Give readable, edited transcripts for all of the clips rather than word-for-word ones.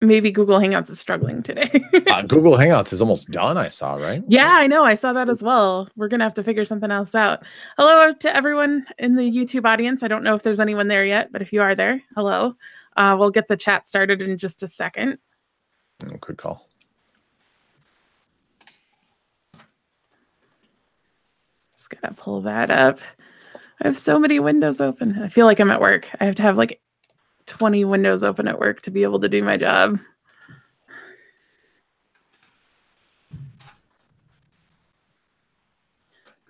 maybe Google Hangouts is struggling today. Google Hangouts is almost done, I saw, right? Yeah, I know. I saw that as well. We're going to have to figure something else out. Hello to everyone in the YouTube audience. I don't know if there's anyone there yet, but if you are there, hello. We'll get the chat started in just a second. Oh, good call. Just got to pull that up. I have so many windows open. I feel like I'm at work. I have to have like 20 windows open at work to be able to do my job.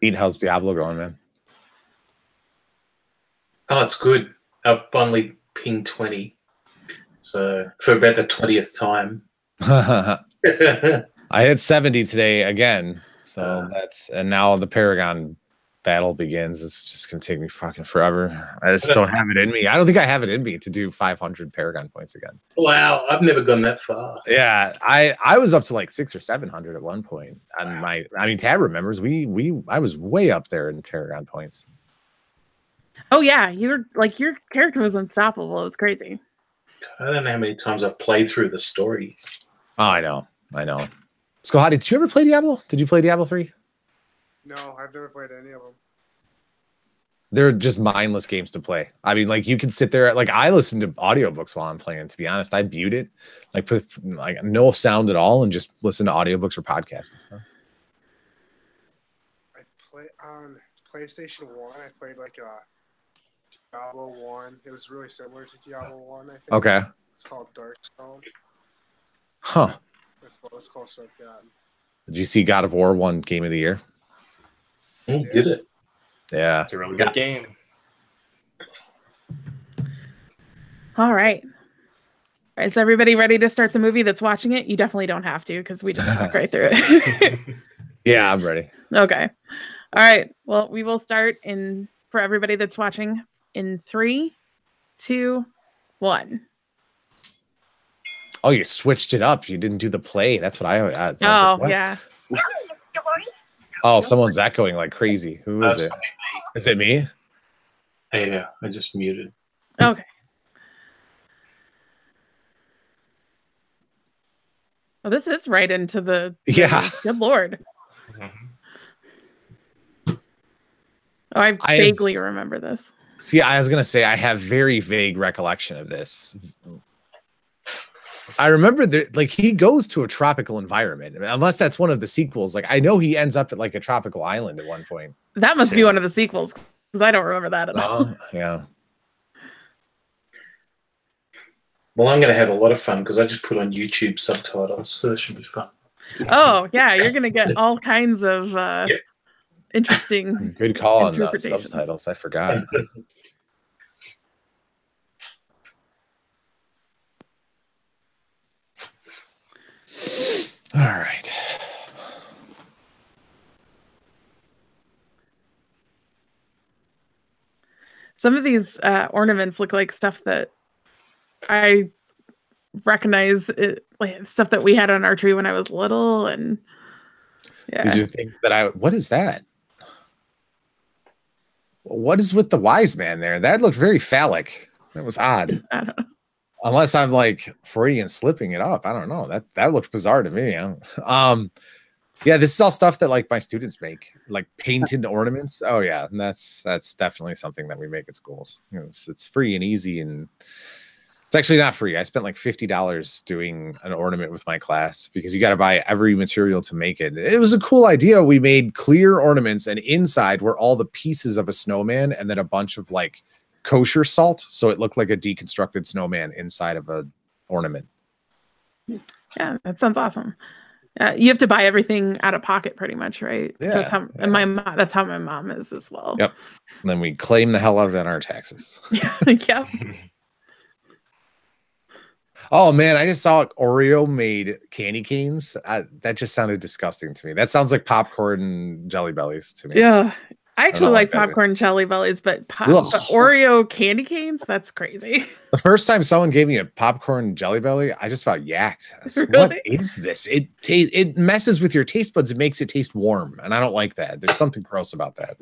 Pete, how's Diablo going, man? Oh, it's good. I've finally pinged 20. So for about the 20th time. I hit 70 today again. So and now the Paragon battle begins. It's just gonna take me fucking forever. I just don't have it in me. I don't think I have it in me to do 500 Paragon points again. Wow, I've never gone that far. Yeah, I was up to like 600 or 700 at one point. And Tab remembers I was way up there in Paragon points. Oh yeah, your character was unstoppable. It was crazy. I don't know how many times I've played through the story. Oh, I know. Skohadi, did you ever play Diablo? Did you play Diablo 3? No, I've never played any of them. They're just mindless games to play. I mean, like you can sit there, like I listen to audiobooks while I'm playing, to be honest. I mute it, like put like no sound at all and just listen to audiobooks or podcasts and stuff. I played on PlayStation 1, I played like a Diablo 1. It was really similar to Diablo 1, I think. Okay. It's called Darkstone. Huh. That's what it's called, so I've gotten. Did you see God of War won Game of the Year? Did it? Yeah. It's a really good game. All right. Is everybody ready to start the movie that's watching it? You definitely don't have to because we just walk right through it. Yeah, I'm ready. Okay. All right. Well, we will start for everybody that's watching in 3, 2, 1. Oh, you switched it up. You didn't do the play. That's what I. Yeah. Oh, someone's echoing like crazy. Who is it? Is it me? Yeah, I just muted. Okay. Well, this is right into the. Yeah. Good Lord. Oh, I vaguely remember this. See, I was going to say I have very vague recollection of this. I remember that, like, he goes to a tropical environment, unless that's one of the sequels. Like, I know he ends up at like a tropical island at one point. That must be one of the sequels because I don't remember that at all. Yeah. Well, I'm going to have a lot of fun because I just put on YouTube subtitles, so this should be fun. Oh, yeah. You're going to get all kinds of interesting. Good call on the subtitles. I forgot. All right. Some of these ornaments look like stuff that I recognize, like stuff that we had on our tree when I was little, and yeah. These are things that what is that? What is with the wise man there? That looked very phallic. That was odd. I don't know. Unless I'm like Freudian slipping it up. I don't know. That looked bizarre to me. Yeah, this is all stuff that like my students make, like painted ornaments. Oh yeah, and that's definitely something that we make at schools. You know, it's free and easy, and it's actually not free. I spent like $50 doing an ornament with my class because you got to buy every material to make it. It was a cool idea. We made clear ornaments, and inside were all the pieces of a snowman, and then a bunch of like kosher salt, so it looked like a deconstructed snowman inside of a ornament. Yeah, that sounds awesome. You have to buy everything out of pocket pretty much, right? Yeah, so that's how my mom is as well. Yep. And then we claim the hell out of it on our taxes. Yep. Oh man, I just saw Oreo made candy canes. That just sounded disgusting to me. That sounds like popcorn and Jelly Bellies to me. Yeah. I actually like popcorn Jelly Bellies, but Oreo candy canes, that's crazy. The first time someone gave me a popcorn Jelly Belly, I just about yacked. Said, really? What is this? It messes with your taste buds. It makes it taste warm, and I don't like that. There's something gross about that.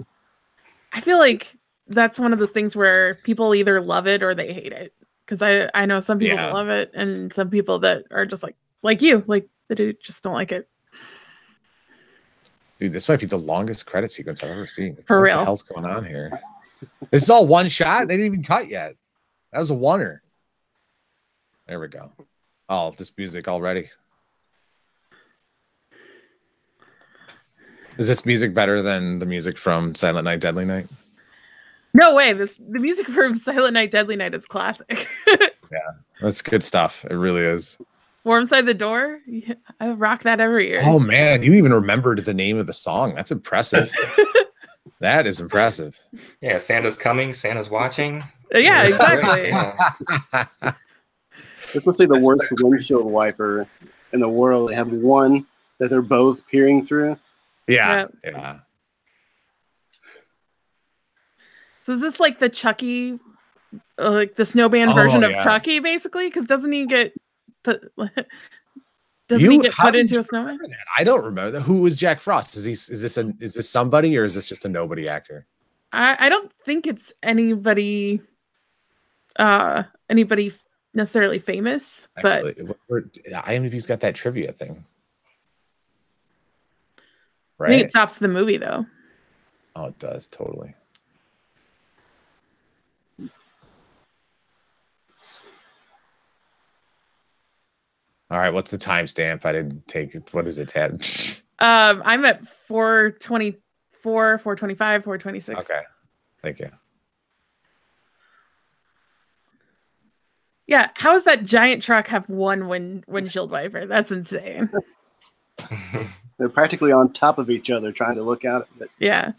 I feel like that's one of those things where people either love it or they hate it. because I know some people that love it and some people that are just like you, like that just don't like it. Dude, this might be the longest credit sequence I've ever seen. For what real. the hell's going on here? This is all one shot. They didn't even cut yet. That was a oneer. There we go. Oh, this music already. Is this music better than the music from Silent Night, Deadly Night? No way. The music from Silent Night, Deadly Night is classic. Yeah, that's good stuff. It really is. Warm Side the Door. Yeah, I rock that every year. Oh man, you even remembered the name of the song. That's impressive. That is impressive. Yeah, Santa's coming, Santa's watching. Yeah, exactly. Yeah. It's literally the worst windshield wiper in the world. They have one that they're both peering through. Yeah. So is this like the Chucky, like the snowman version of Chucky, basically? Because doesn't he get put? Doesn't he get put into a snowman? I don't remember. Who was Jack Frost? Is this somebody or is this just a nobody actor? I don't think it's anybody necessarily famous, but IMDb's got that trivia thing. Right? I think it stops the movie though. Oh, it does totally. All right, what's the timestamp? I didn't take it. What is it, Ted? I'm at 424, 425, 426. Okay, thank you. Yeah, how does that giant truck have one windshield wiper? That's insane. They're practically on top of each other trying to look out at it. Yeah.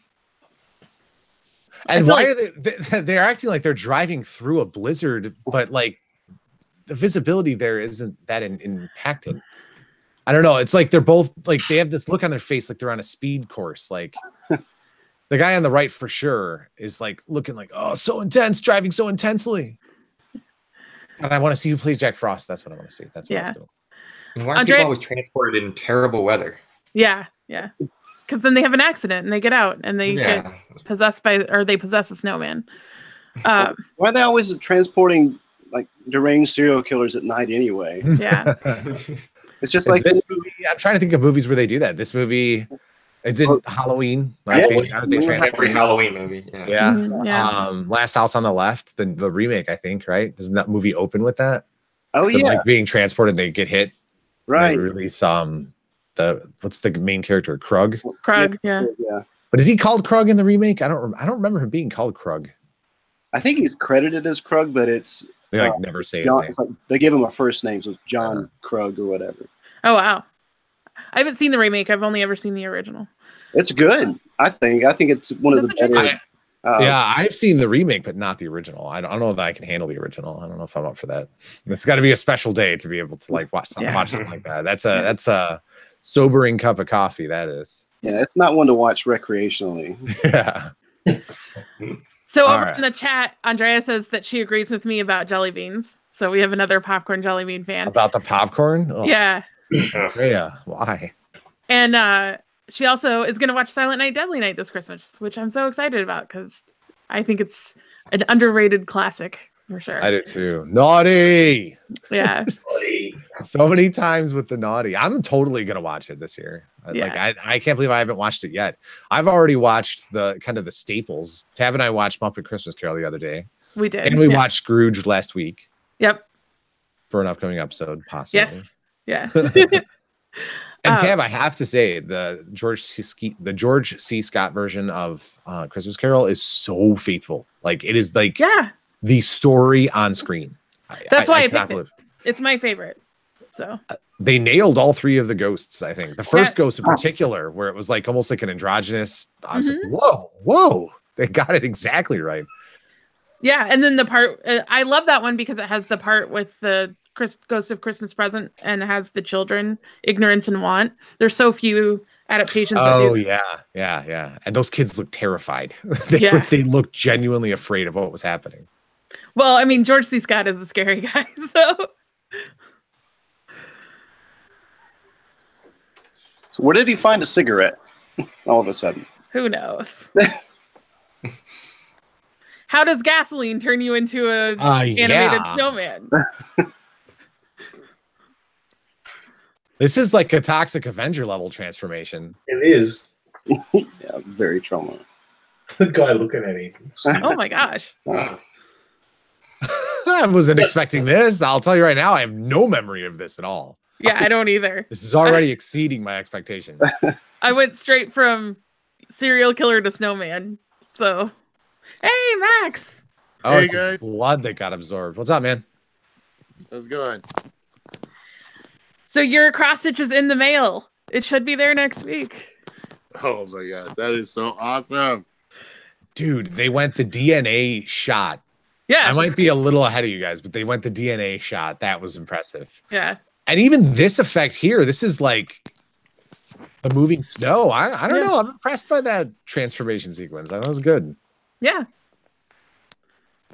And why are they're acting like they're driving through a blizzard, but like the visibility there isn't that impacting. I don't know. It's like they're both like they have this look on their face like they're on a speed course. Like the guy on the right for sure is like looking like, oh, so intense, driving so intensely. And I want to see who plays Jack Frost. That's what I want to see. That's what it's going. And why are people always transported in terrible weather? Yeah. Because then they have an accident and they get out and they get possessed they possess a snowman. Why are they always transporting like deranged serial killers at night anyway? Yeah. It's just like this movie. I'm trying to think of movies where they do that. This movie, it's in Halloween. Right? They every Halloween movie. Yeah. Mm-hmm, yeah. Last House on the Left, the remake, I think, right? Doesn't that movie open with that? Oh Them, like being transported, they get hit. Right. They release what's the main character? Krug. Yeah. But is he called Krug in the remake? I don't remember him being called Krug. I think he's credited as Krug, but it's they like never say John, his name. like they give him a first name, so it's John Krug or whatever. Oh wow. I haven't seen the remake. I've only ever seen the original. It's good. I think it's one of the better. I've seen the remake, but not the original. I don't know that I can handle the original. I don't know if I'm up for that. It's got to be a special day to be able to like watch something like that. That's a sobering cup of coffee. That is. Yeah, it's not one to watch recreationally. Yeah. So over in the chat, Andrea says that she agrees with me about jelly beans. So we have another popcorn jelly bean fan. About the popcorn? Ugh. Yeah. Yeah. Why? And she also is going to watch Silent Night, Deadly Night this Christmas, which I'm so excited about because I think it's an underrated classic for sure. I do too. Naughty. Yeah. So many times with the naughty. I'm totally going to watch it this year. Yeah. Like I can't believe I haven't watched it yet. I've already watched the kind of the staples. Tab and I watched Muppet Christmas Carol the other day. We did. And we watched Scrooge last week. Yep. For an upcoming episode, possibly. Yes. Yeah. And Tab, I have to say, the George C. Scott version of Christmas Carol is so faithful. Like it is like the story on screen. That's why I picked it. It's my favorite. So they nailed all three of the ghosts. I think the first ghost in particular, where it was like almost like an androgynous. I was like, whoa! They got it exactly right. Yeah, and then the part I love that one because it has the part with the Ghost of Christmas Present and it has the children, ignorance and want. There's so few adaptations. Oh yeah. And those kids look terrified. They look genuinely afraid of what was happening. Well, I mean, George C. Scott is a scary guy, so. So where did he find a cigarette all of a sudden? Who knows? How does gasoline turn you into a animated snowman? This is like a Toxic Avenger level transformation. It is. Yeah, very trauma. The guy looking at him. Oh my gosh. Wow. I wasn't expecting this. I'll tell you right now, I have no memory of this at all. Yeah, I don't either. This is already exceeding my expectations. I went straight from serial killer to snowman. So, hey, Max. Oh, Hey, it's his guys. blood that got absorbed. What's up, man? How's it going? So your cross stitch is in the mail. It should be there next week. Oh my god, that is so awesome. Dude, they went the DNA shot. Yeah. I might be a little ahead of you guys, but they went the DNA shot. That was impressive. Yeah. And even this effect here, this is like the moving snow. I don't know. I'm impressed by that transformation sequence. That was good. Yeah.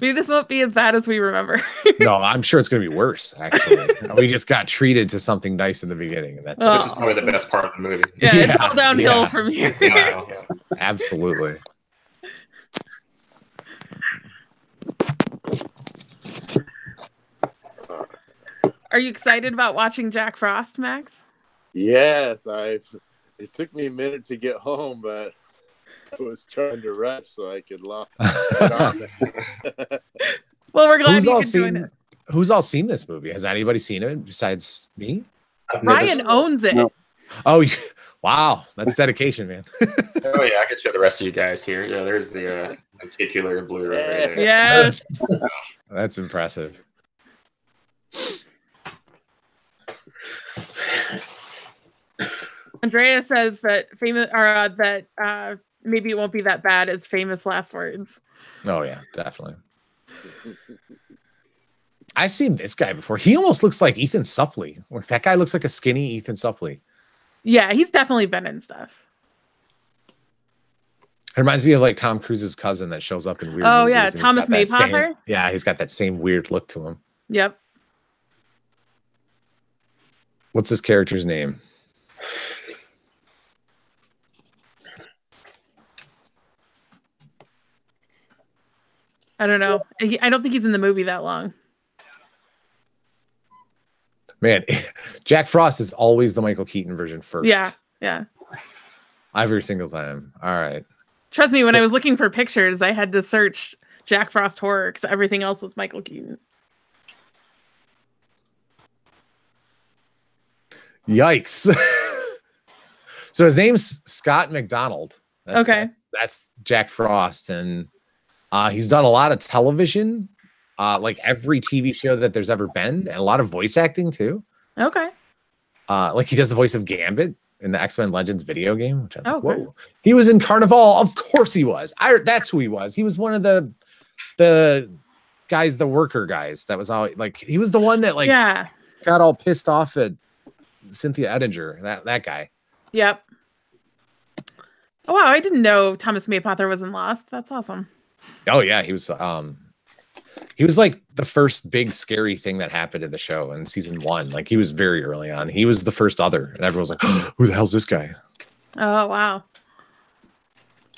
Maybe this won't be as bad as we remember. No, I'm sure it's going to be worse, actually. We just got treated to something nice in the beginning. And that's Oh. This is probably the best part of the movie. Yeah, it's Yeah, all downhill yeah. from here. Yeah, yeah. absolutely. Are you excited about watching Jack Frost, Max? Yes, it took me a minute to get home, but I was trying to rush so I could lock it on. Well, we're glad Who's you all could join seen? us. Who's all seen this movie? Has anybody seen it besides me? I've never Ryan seen- owns it. No. Oh, wow, that's dedication, man. Oh yeah, I could show the rest of you guys here. Yeah, there's the particular Blu-ray right there. Yes. That's impressive. Andrea says that maybe it won't be that bad as famous last words. Oh yeah, definitely. I've seen this guy before. He almost looks like Ethan Suplee. Like that guy looks like a skinny Ethan Suplee. Yeah, he's definitely been in stuff. It reminds me of like Tom Cruise's cousin that shows up in weird Oh, movies, yeah, and he's Thomas got that same- Maypother? Yeah, he's got that same weird look to him. Yep. What's his character's name? I don't know. I don't think he's in the movie that long. Man, Jack Frost is always the Michael Keaton version first. Yeah. Yeah. Every single time. All right. Trust me, when I was looking for pictures, I had to search Jack Frost horror because everything else was Michael Keaton. Yikes. So his name's Scott McDonald. Okay. That's Jack Frost. And he's done a lot of television, like every TV show that there's ever been, and a lot of voice acting too. Okay. Like he does the voice of Gambit in the X-Men Legends video game, which I was like, Okay. whoa. He was in Carnival. Of course he was. That's who he was. He was one of the guys, the worker guys. That was all like he was the one that like Yeah. got all pissed off at Cynthia Edinger. That guy. Yep. Oh wow, I didn't know Thomas Maypother was in Lost. That's awesome. Oh yeah, he was like the first big scary thing that happened in the show in season 1. Like he was very early on. He was the first other, and everyone was like, who the hell's this guy? Oh wow.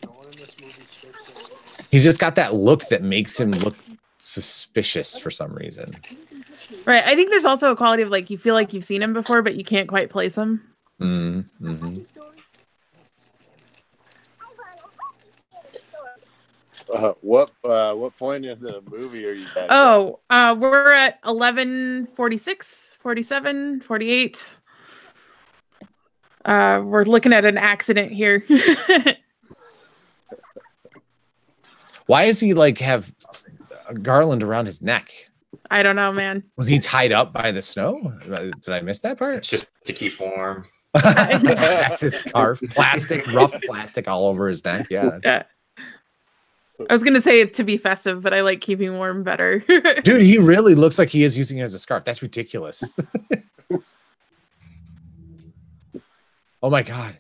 No one in this movie strips it. He's just got that look that makes him look suspicious for some reason. Right. I think there's also a quality of like you feel like you've seen him before, but you can't quite place him. Mm-hmm. What point in the movie are you at? Oh, we're at 11:46, 47, 48. We're looking at an accident here. Why does he like have a garland around his neck? I don't know, man. Was he tied up by the snow? Did I miss that It's part? just to keep warm. That's his scarf. Plastic, rough plastic all over his neck. Yeah. Yeah. I was gonna say it to be festive, but I like keeping warm better. Dude, he really looks like he is using it as a scarf. That's ridiculous. Oh my God.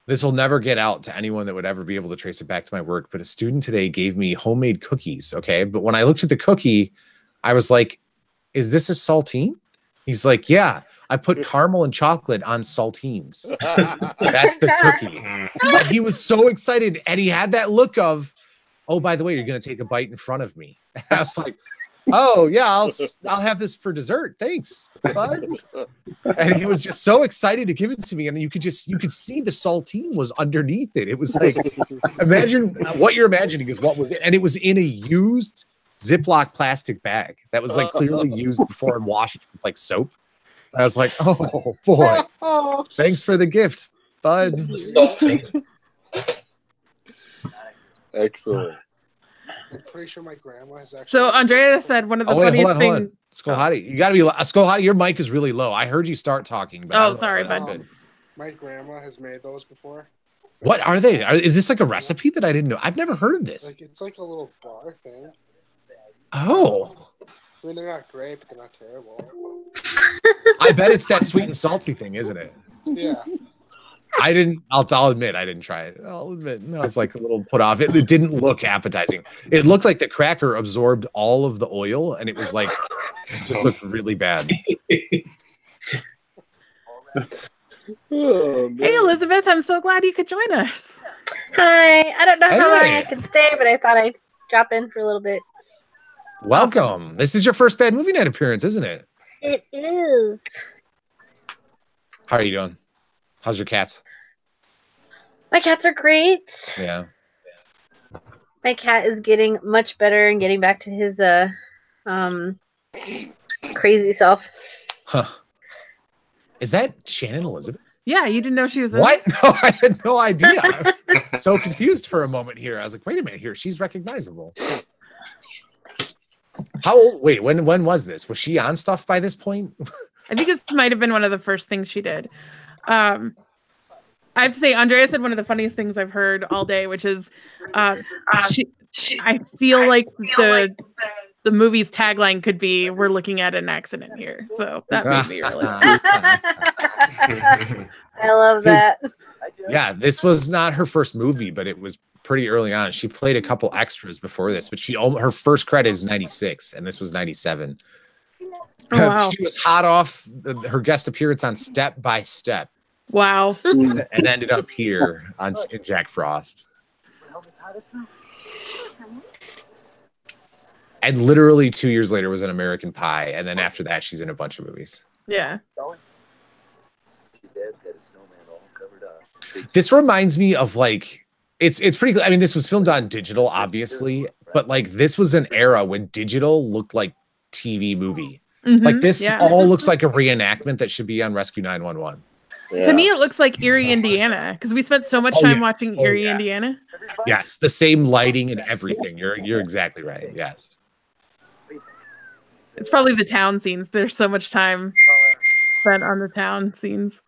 This will never get out to anyone that would ever be able to trace it back to my work. But a student today gave me homemade cookies. Okay. But when I looked at the cookie, I was like, is this a saltine? He's like, yeah, I put caramel and chocolate on saltines. That's the cookie. Mm. And he was so excited. And he had that look of, "Oh, by the way, you're gonna take a bite in front of me." I was like, "Oh yeah, I'll have this for dessert, thanks, bud." And he was just so excited to give it to me, and you could see the saltine was underneath it. It was like, imagine what you're imagining is what was it, and it was in a used Ziploc plastic bag that was like clearly used before and washed with like soap. I was like, "Oh boy, thanks for the gift, bud." Saltine. Excellent. I'm pretty sure my grandma has actually. So Andrea said one of the Oh wait, funniest hold on. things. Skolhati, you gotta be Skolhati. Your mic is really low. I heard you start talking. But I Oh, don't know sorry, if that's bud. good. My grandma has made those before. What are they? Is this like a recipe that I didn't know? I've never heard of this. Like it's like a little bar thing. Oh, I mean, they're not great, but they're not terrible. I bet it's that sweet and salty thing, isn't it? Yeah. I didn't. I'll admit I didn't try it. I'll admit I was like a little put off. It didn't look appetizing. It looked like the cracker absorbed all of the oil, and it was like just looked really bad. Oh, Hey, man. Elizabeth, I'm so glad you could join us. Hi. I don't know how long Hey. I can stay, but I thought I'd drop in for a little bit. Welcome. This is your first Bad Movie Night appearance, isn't it? It is. How are you doing? How's your cats? My cats are great. Yeah. My cat is getting much better and getting back to his crazy self. Huh. Is that Shannon Elizabeth? Yeah, you didn't know she was in What? No, I had no idea. I was so confused for a moment here. I was like, wait a minute here. She's recognizable. How old? Wait, when was this? Was she on stuff by this point? I think this might have been one of the first things she did. I have to say, Andrea said one of the funniest things I've heard all day, which is, I feel like the movie's tagline could be, "We're looking at an accident here." So that made me really laugh. I love that. Yeah, this was not her first movie, but it was pretty early on. She played a couple extras before this, but her first credit is 96, and this was 97. Oh, wow. She was hot off her guest appearance on Step by Step, Wow. and ended up here in Jack Frost. And literally 2 years later was an American Pie, and then after that, she's in a bunch of movies. Yeah. This reminds me of like it's pretty. I mean, this was filmed on digital, obviously, but like this was an era when digital looked like TV movie. Like Mhm, this yeah. all looks like a reenactment that should be on Rescue 911. To me, it looks like Erie, Indiana, because we spent so much Oh, time yeah. watching Oh, Erie, yeah. Indiana. Yes, the same lighting and everything. You're exactly right. Yes. It's probably the town scenes. There's so much time spent on the town scenes.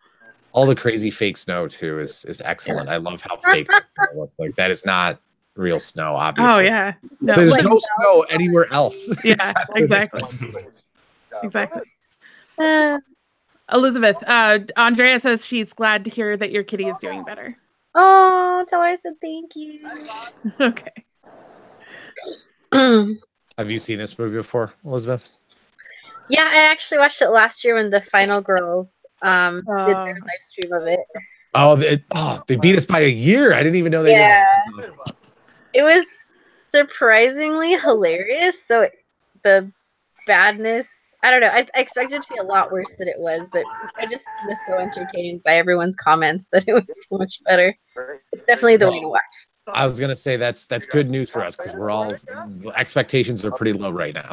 All the crazy fake snow too is excellent. I love how fake it looks like. That is not real snow, obviously. Oh yeah. No, There's like- no snow anywhere else. Yeah, except for this exactly. one place. Exactly. Elizabeth, Andrea says she's glad to hear that your kitty is doing better. Oh, tell her I said thank you. Okay. Have you seen this movie before, Elizabeth? Yeah, I actually watched it last year when the Final Girls did their Oh. live stream of it. They beat us by a year. I didn't even know they Yeah. did that. It was surprisingly hilarious. So the badness, I don't know. I expected it to be a lot worse than it was, but I just was so entertained by everyone's comments that it was so much better. It's definitely the way to watch. I was gonna say that's good news for us because we're all expectations are pretty low right now.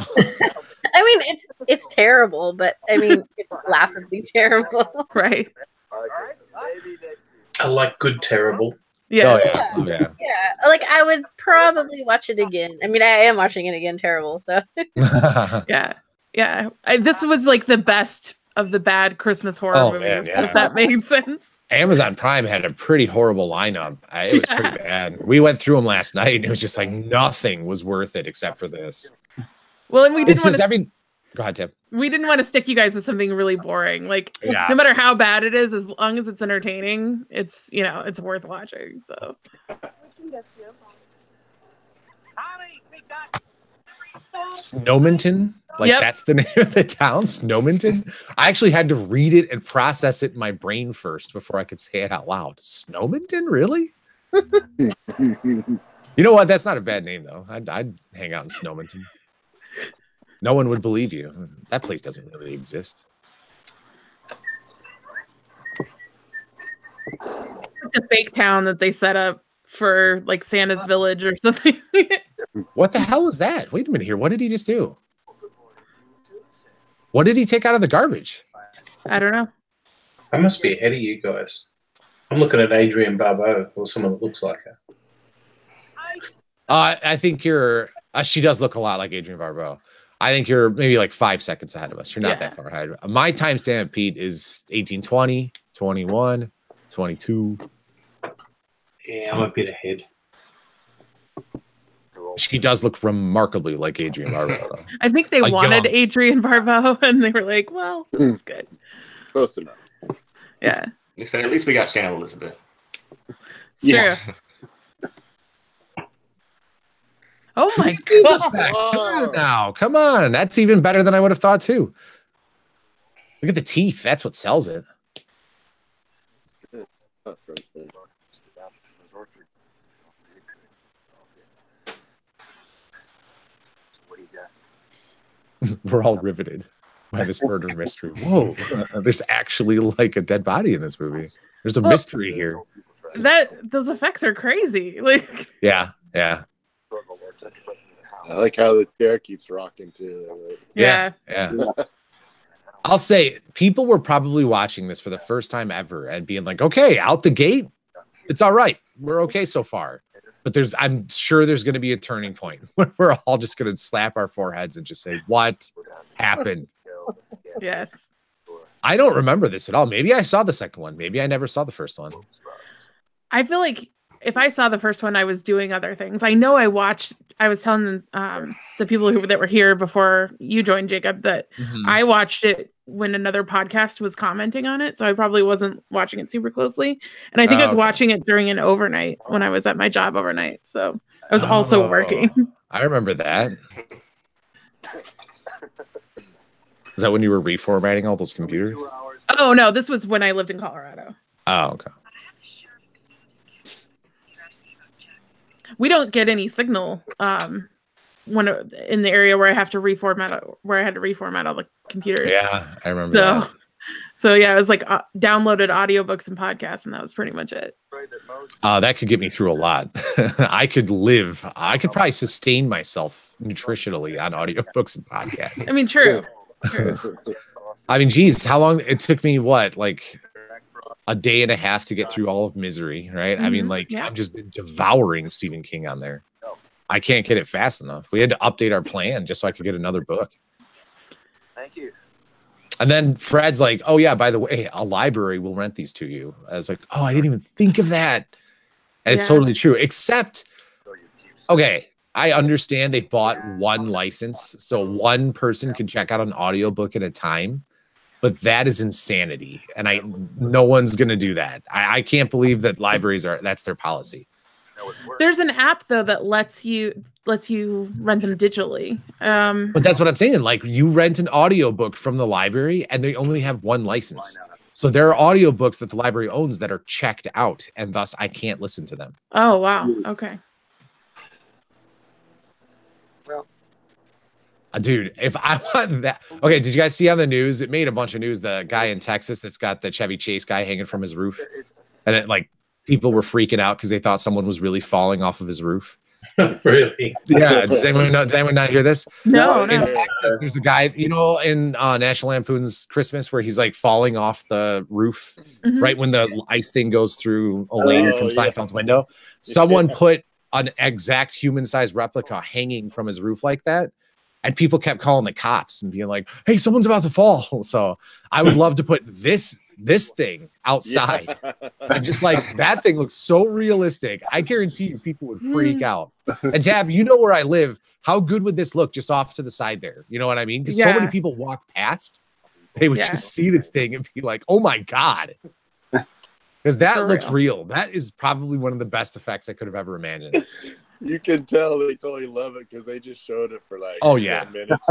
I mean, it's terrible, but I mean, it's laughably terrible. Right. I like good terrible. Yeah. Oh yeah, oh, yeah. Yeah, like I would probably watch it again. I mean, I am watching it again. Terrible. So Yeah. Yeah. This was like the best of the bad Christmas horror Oh, movies, man, yeah. if that made sense. Amazon Prime had a pretty horrible lineup. It was pretty bad. We went through them last night, and it was just like nothing was worth it except for this. Well, and we It's didn't just want to Go ahead, Tim. we didn't want to stick you guys with something really boring. Like Yeah. no matter how bad it is, as long as it's entertaining, it's it's worth watching. So Snowminton? Like Yep. that's the name of the town, Snowminton. I actually had to read it and process it in my brain first before I could say it out loud. Snowminton, really? You know what? That's not a bad name though. I'd hang out in Snowminton. No one would believe you. That place doesn't really exist. It's a fake town that they set up for like Santa's village or something. What the hell is that? Wait a minute here. What did he just do? What did he take out of the garbage? I don't know. I must be ahead of you guys. I'm looking at Adrienne Barbeau, or someone that looks like her. I think you're. She does look a lot like Adrienne Barbeau. I think you're maybe like 5 seconds ahead of us. You're not that far ahead. My timestamp, Pete, is 1820, 21, 22. Yeah, I'm a bit ahead. She does look remarkably like Adrienne Barbeau. Though. I think they wanted Adrienne Barbeau, and they were like, "Well, that's good." Close enough. Yeah. They said at least we got Shannon Elizabeth. It's true. Oh my god! Now, come on, that's even better than I would have thought too. Look at the teeth. That's what sells it. We're all riveted by this murder mystery. Whoa, there's actually like a dead body in this movie. There's a mystery here. Those effects are crazy. Like, yeah. I like how the chair keeps rocking too. Yeah. I'll say people were probably watching this for the first time ever and being like, okay, out the gate, it's all right. We're okay so far. But I'm sure there's going to be a turning point where we're all just going to slap our foreheads and just say, what happened? Yes. I don't remember this at all. Maybe I saw the second one. Maybe I never saw the first one. I feel like if I saw the first one, I was doing other things. I know I was telling the people that were here before you joined, Jacob, that I watched it when another podcast was commenting on it. So I probably wasn't watching it super closely. And I think I was watching it during an overnight when I was at my job overnight. So I was also working. I remember that. Is that when you were reformatting all those computers? Oh, no, this was when I lived in Colorado. Oh, okay. We don't get any signal when in the area where I have to where I had to reformat all the computers. Yeah, I remember that. So yeah, it was like downloaded audiobooks and podcasts, and that was pretty much it. That could get me through a lot. I could probably sustain myself nutritionally on audiobooks and podcasts. I mean, true. I mean, geez, how long it took me? What, like a day and a half to get through all of Misery, right? I mean, like I've just been devouring Stephen King on there. I can't get it fast enough. We had to update our plan just so I could get another book. Thank you. And then Fred's like, oh yeah, by the way, a library will rent these to you. I was like, oh, I didn't even think of that. And it's totally true, except, okay, I understand they bought one license, so one person can check out an audiobook at a time, but that is insanity. And no one's going to do that. I can't believe that libraries that's their policy. There's an app though that lets you rent them digitally. But that's what I'm saying. Like, you rent an audiobook from the library and they only have one license. So there are audiobooks that the library owns that are checked out, and thus I can't listen to them. Oh, wow. Okay. Dude, if I want that. Okay, did you guys see on the news? It made a bunch of news. The guy in Texas that's got the Chevy Chase guy hanging from his roof. And it, like, people were freaking out because they thought someone was really falling off of his roof. Really? Yeah. Does anyone not hear this? No. In Texas, there's a guy, in National Lampoon's Christmas where he's like falling off the roof right when the ice thing goes through Elaine from Seinfeld's window. Someone put an exact human-sized replica hanging from his roof like that. And people kept calling the cops and being like, hey, someone's about to fall. So I would love to put this thing outside. And just like, that thing looks so realistic. I guarantee you people would freak out. And Tab, you know where I live. How good would this look just off to the side there? You know what I mean? Because so many people walk past, they would just see this thing and be like, oh my God. Because that looks real. That is probably one of the best effects I could have ever imagined. You can tell they totally love it because they just showed it for like 10 minutes.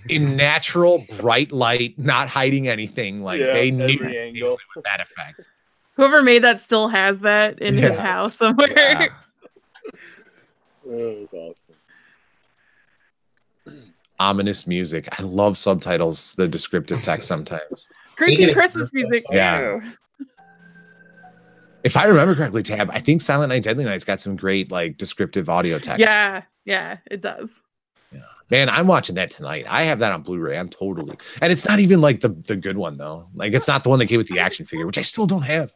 In natural bright light, not hiding anything. Like they knew with that effect. Whoever made that still has that in his house somewhere. It's awesome. Ominous music. I love subtitles, the descriptive text sometimes. Creepy Christmas music. Yeah. Too. If I remember correctly, Tab, I think Silent Night, Deadly Night's got some great like descriptive audio text. Yeah, it does. Man, I'm watching that tonight. I have that on Blu-ray. I'm totally, and it's not even like the good one though. Like it's not the one that came with the action figure, which I still don't have.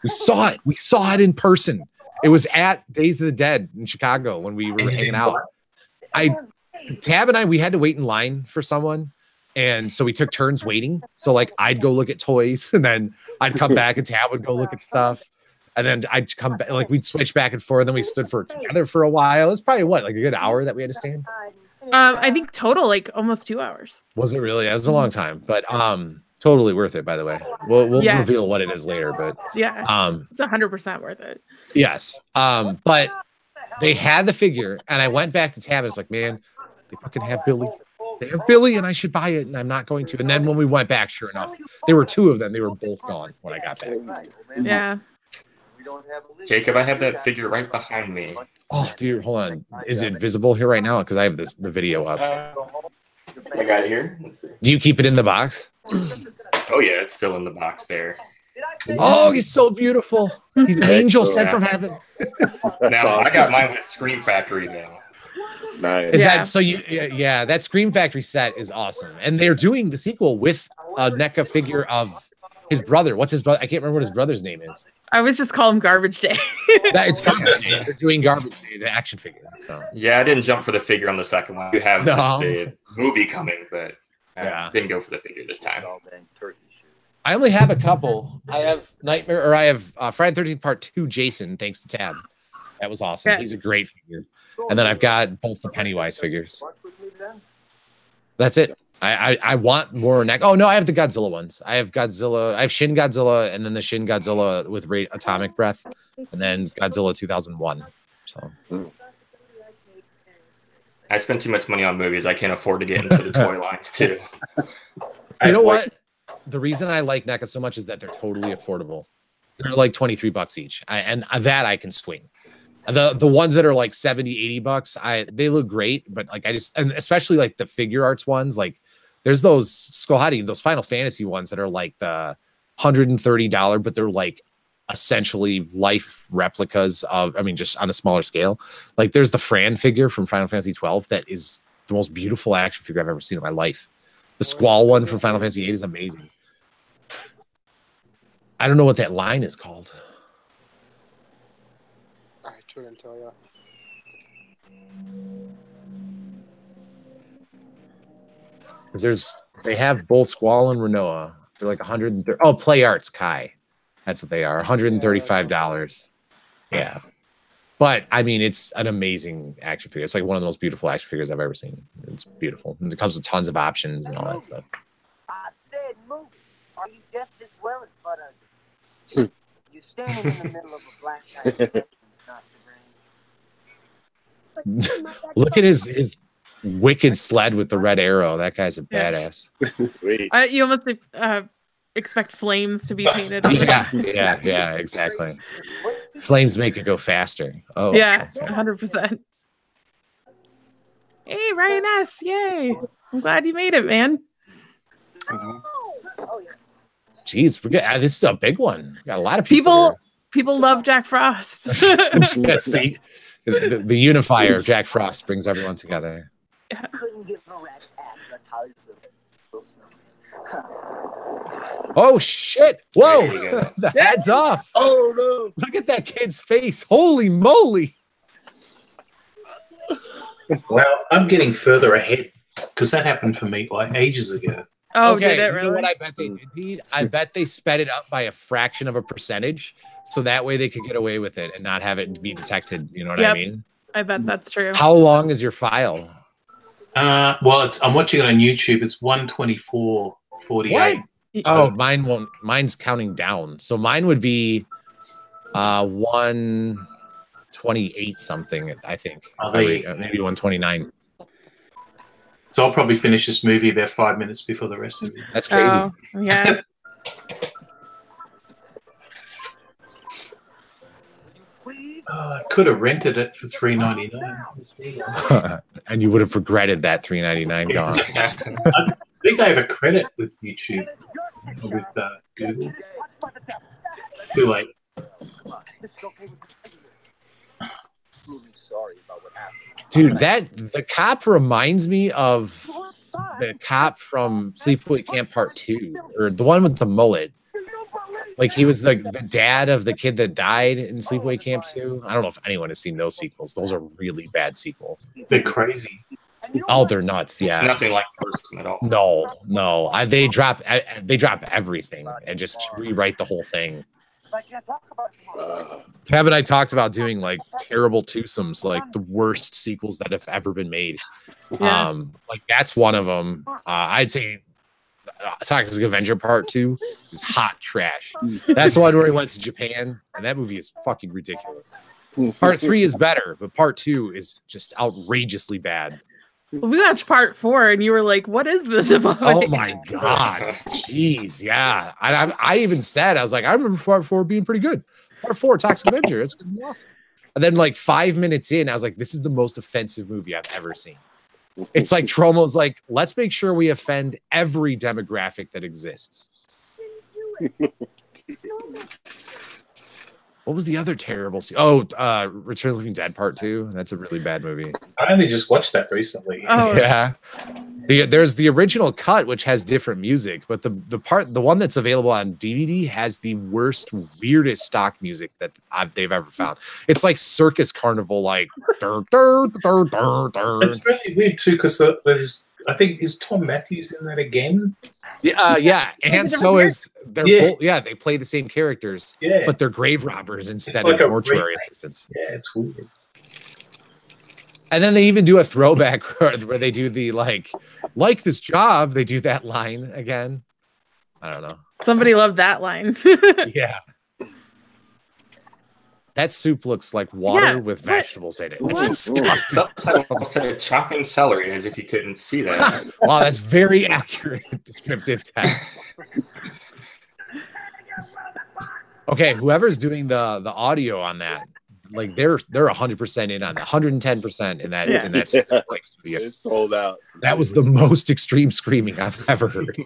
We saw it. We saw it in person. It was at Days of the Dead in Chicago when we were hanging out. Tab and I, we had to wait in line for someone. And so we took turns waiting. So like I'd go look at toys and then I'd come back and Tab would go look at stuff. And then I'd come back, like we'd switch back and forth. And then we stood together for a while. It was probably what, like a good hour that we had to stand? I think total like almost 2 hours. Was it really? That was a long time, but totally worth it, by the way. We'll Yeah. reveal what it is later, but Yeah, it's 100% worth it. yes. But they had the figure, and I went back to Tab and it's like, man, they fucking have Billy. They have Billy, and I should buy it, and I'm not going to. And then when we went back, sure enough, there were two of them. They were both gone when I got back. Yeah. Jacob, I have that figure right behind me. Oh, dude, hold on. Is it visible here right now? Because I have the video up. I got it here. Let's see. Do you keep it in the box? Oh yeah, it's still in the box there. Oh, he's so beautiful. He's an angel sent from heaven. Now I got mine with Scream Factory though. Nice. Is that so? Yeah, that Scream Factory set is awesome, and they're doing the sequel with a NECA figure of his brother. What's his brother? I can't remember what his brother's name is. I always just call him Garbage Day. It's Garbage Day. They're doing Garbage Day, the action figure. So Yeah, I didn't jump for the figure on the second one. You have No. the movie coming, but Yeah. didn't go for the figure this time. I only have a couple. I have Nightmare, or I have Friday the 13th Part 2 Jason, thanks to Tab. That was awesome. Yes. He's a great figure. And then I've got both the Pennywise figures. That's it. I want more neck. Oh no, I have the Godzilla ones. I have Godzilla. I have Shin Godzilla, and then the Shin Godzilla with Atomic Breath, and then Godzilla 2001. So I spent too much money on movies. I can't afford to get into the toy lines too. you know what? The reason I like NECA so much is that they're totally affordable. They're like $23 each, and that I can swing. The ones that are like $70, $80, they look great, but like and especially like the figure arts ones, like there's those Skullhati, those Final Fantasy ones that are like the $130, but they're like essentially life replicas of, I mean, just on a smaller scale. Like there's the Fran figure from Final Fantasy 12 that is the most beautiful action figure I've ever seen in my life. The Squall one from Final Fantasy 8 is amazing. I don't know what that line is called. I couldn't tell you. Because they have both Squall and Renoa. They're like 130. Oh, Play Arts Kai. That's what they are. $135. Yeah. But I mean, it's an amazing action figure. It's like one of the most beautiful action figures I've ever seen. It's beautiful. And it comes with tons of options and all that stuff. I said move. Are you deaf as well as butt ugly? You're standing in the middle of a black night. Look at his wicked sled with the red arrow. That guy's a badass. You almost expect flames to be painted on yeah, exactly. Flames make it go faster. Oh, yeah, okay. 100%. Hey, Ryan S. Yay. I'm glad you made it, man. Jeez, we're good. This is a big one. We got a lot of people. People love Jack Frost. That's the unifier of Jack Frost brings everyone together. Yeah. Oh shit! Whoa! There you go. The head's off. Oh no! Look at that kid's face. Holy moly! Well, I'm getting further ahead because that happened for me like ages ago. Oh, Okay, did it you know really? what I bet they did, Pete? I bet they sped it up by a fraction of a percentage, so that way they could get away with it and not have it be detected. You know what I Yep. mean? I bet that's true. How long is your file? Well, I'm watching it on YouTube. It's 124:48. What? Oh, mine won't. Mine's counting down. So mine would be 128 something. I think maybe 129. So I'll probably finish this movie about 5 minutes before the rest of it. That's crazy. Oh, yeah. I could have rented it for $3.99. And you would have regretted that $3.99 gone. I think I have a credit with YouTube, with Google. Too late. Dude, the cop reminds me of the cop from Sleepaway Camp Part 2, or the one with the mullet. Like he was the dad of the kid that died in Sleepaway Camp 2. I don't know if anyone has seen those sequels. Those are really bad sequels. They're crazy. Oh, they're nuts. Yeah. It's nothing like the first one at all. No. They drop everything and just rewrite the whole thing. Tab and I talked about doing like terrible twosomes, like the worst sequels that have ever been made. Yeah. Like that's one of them. I'd say Toxic Avenger Part 2 is hot trash. That's the one where he went to Japan, and that movie is fucking ridiculous. Part 3 is better, but Part 2 is just outrageously bad. We watched Part 4, and you were like, "What is this about?" Oh my god, jeez, yeah. I even said, I was like, I remember Part 4 being pretty good. Part 4, Toxic Avenger, it's gonna be awesome. And then like 5 minutes in, I was like, this is the most offensive movie I've ever seen. It's like Tromo's like, let's make sure we offend every demographic that exists. What was the other terrible scene? Oh, Return of the Living Dead Part 2. That's a really bad movie. I only just watched that recently. Oh Yeah. There's the original cut, which has different music, but the one that's available on DVD has the worst, weirdest stock music that they've ever found. It's like Circus Carnival, like dur, dur, dur, dur, dur. It's really weird too, because I think is Tom Matthews in that again? Yeah, and so is both, they play the same characters, Yeah. but they're grave robbers instead like of a mortuary remake. assistants. Yeah, it's weird. And then they even do a throwback where they do the like this job. They do that line again. I don't know. Somebody loved that line. Yeah. That soup looks like water with vegetables in it. It's disgusting. Sometimes say chopping celery as if you couldn't see that. Wow, that's very accurate descriptive text. Okay, whoever's doing the audio on that, like they're 100% in on that, 110% in that in that studio. It's sold out. That was the most extreme screaming I've ever heard.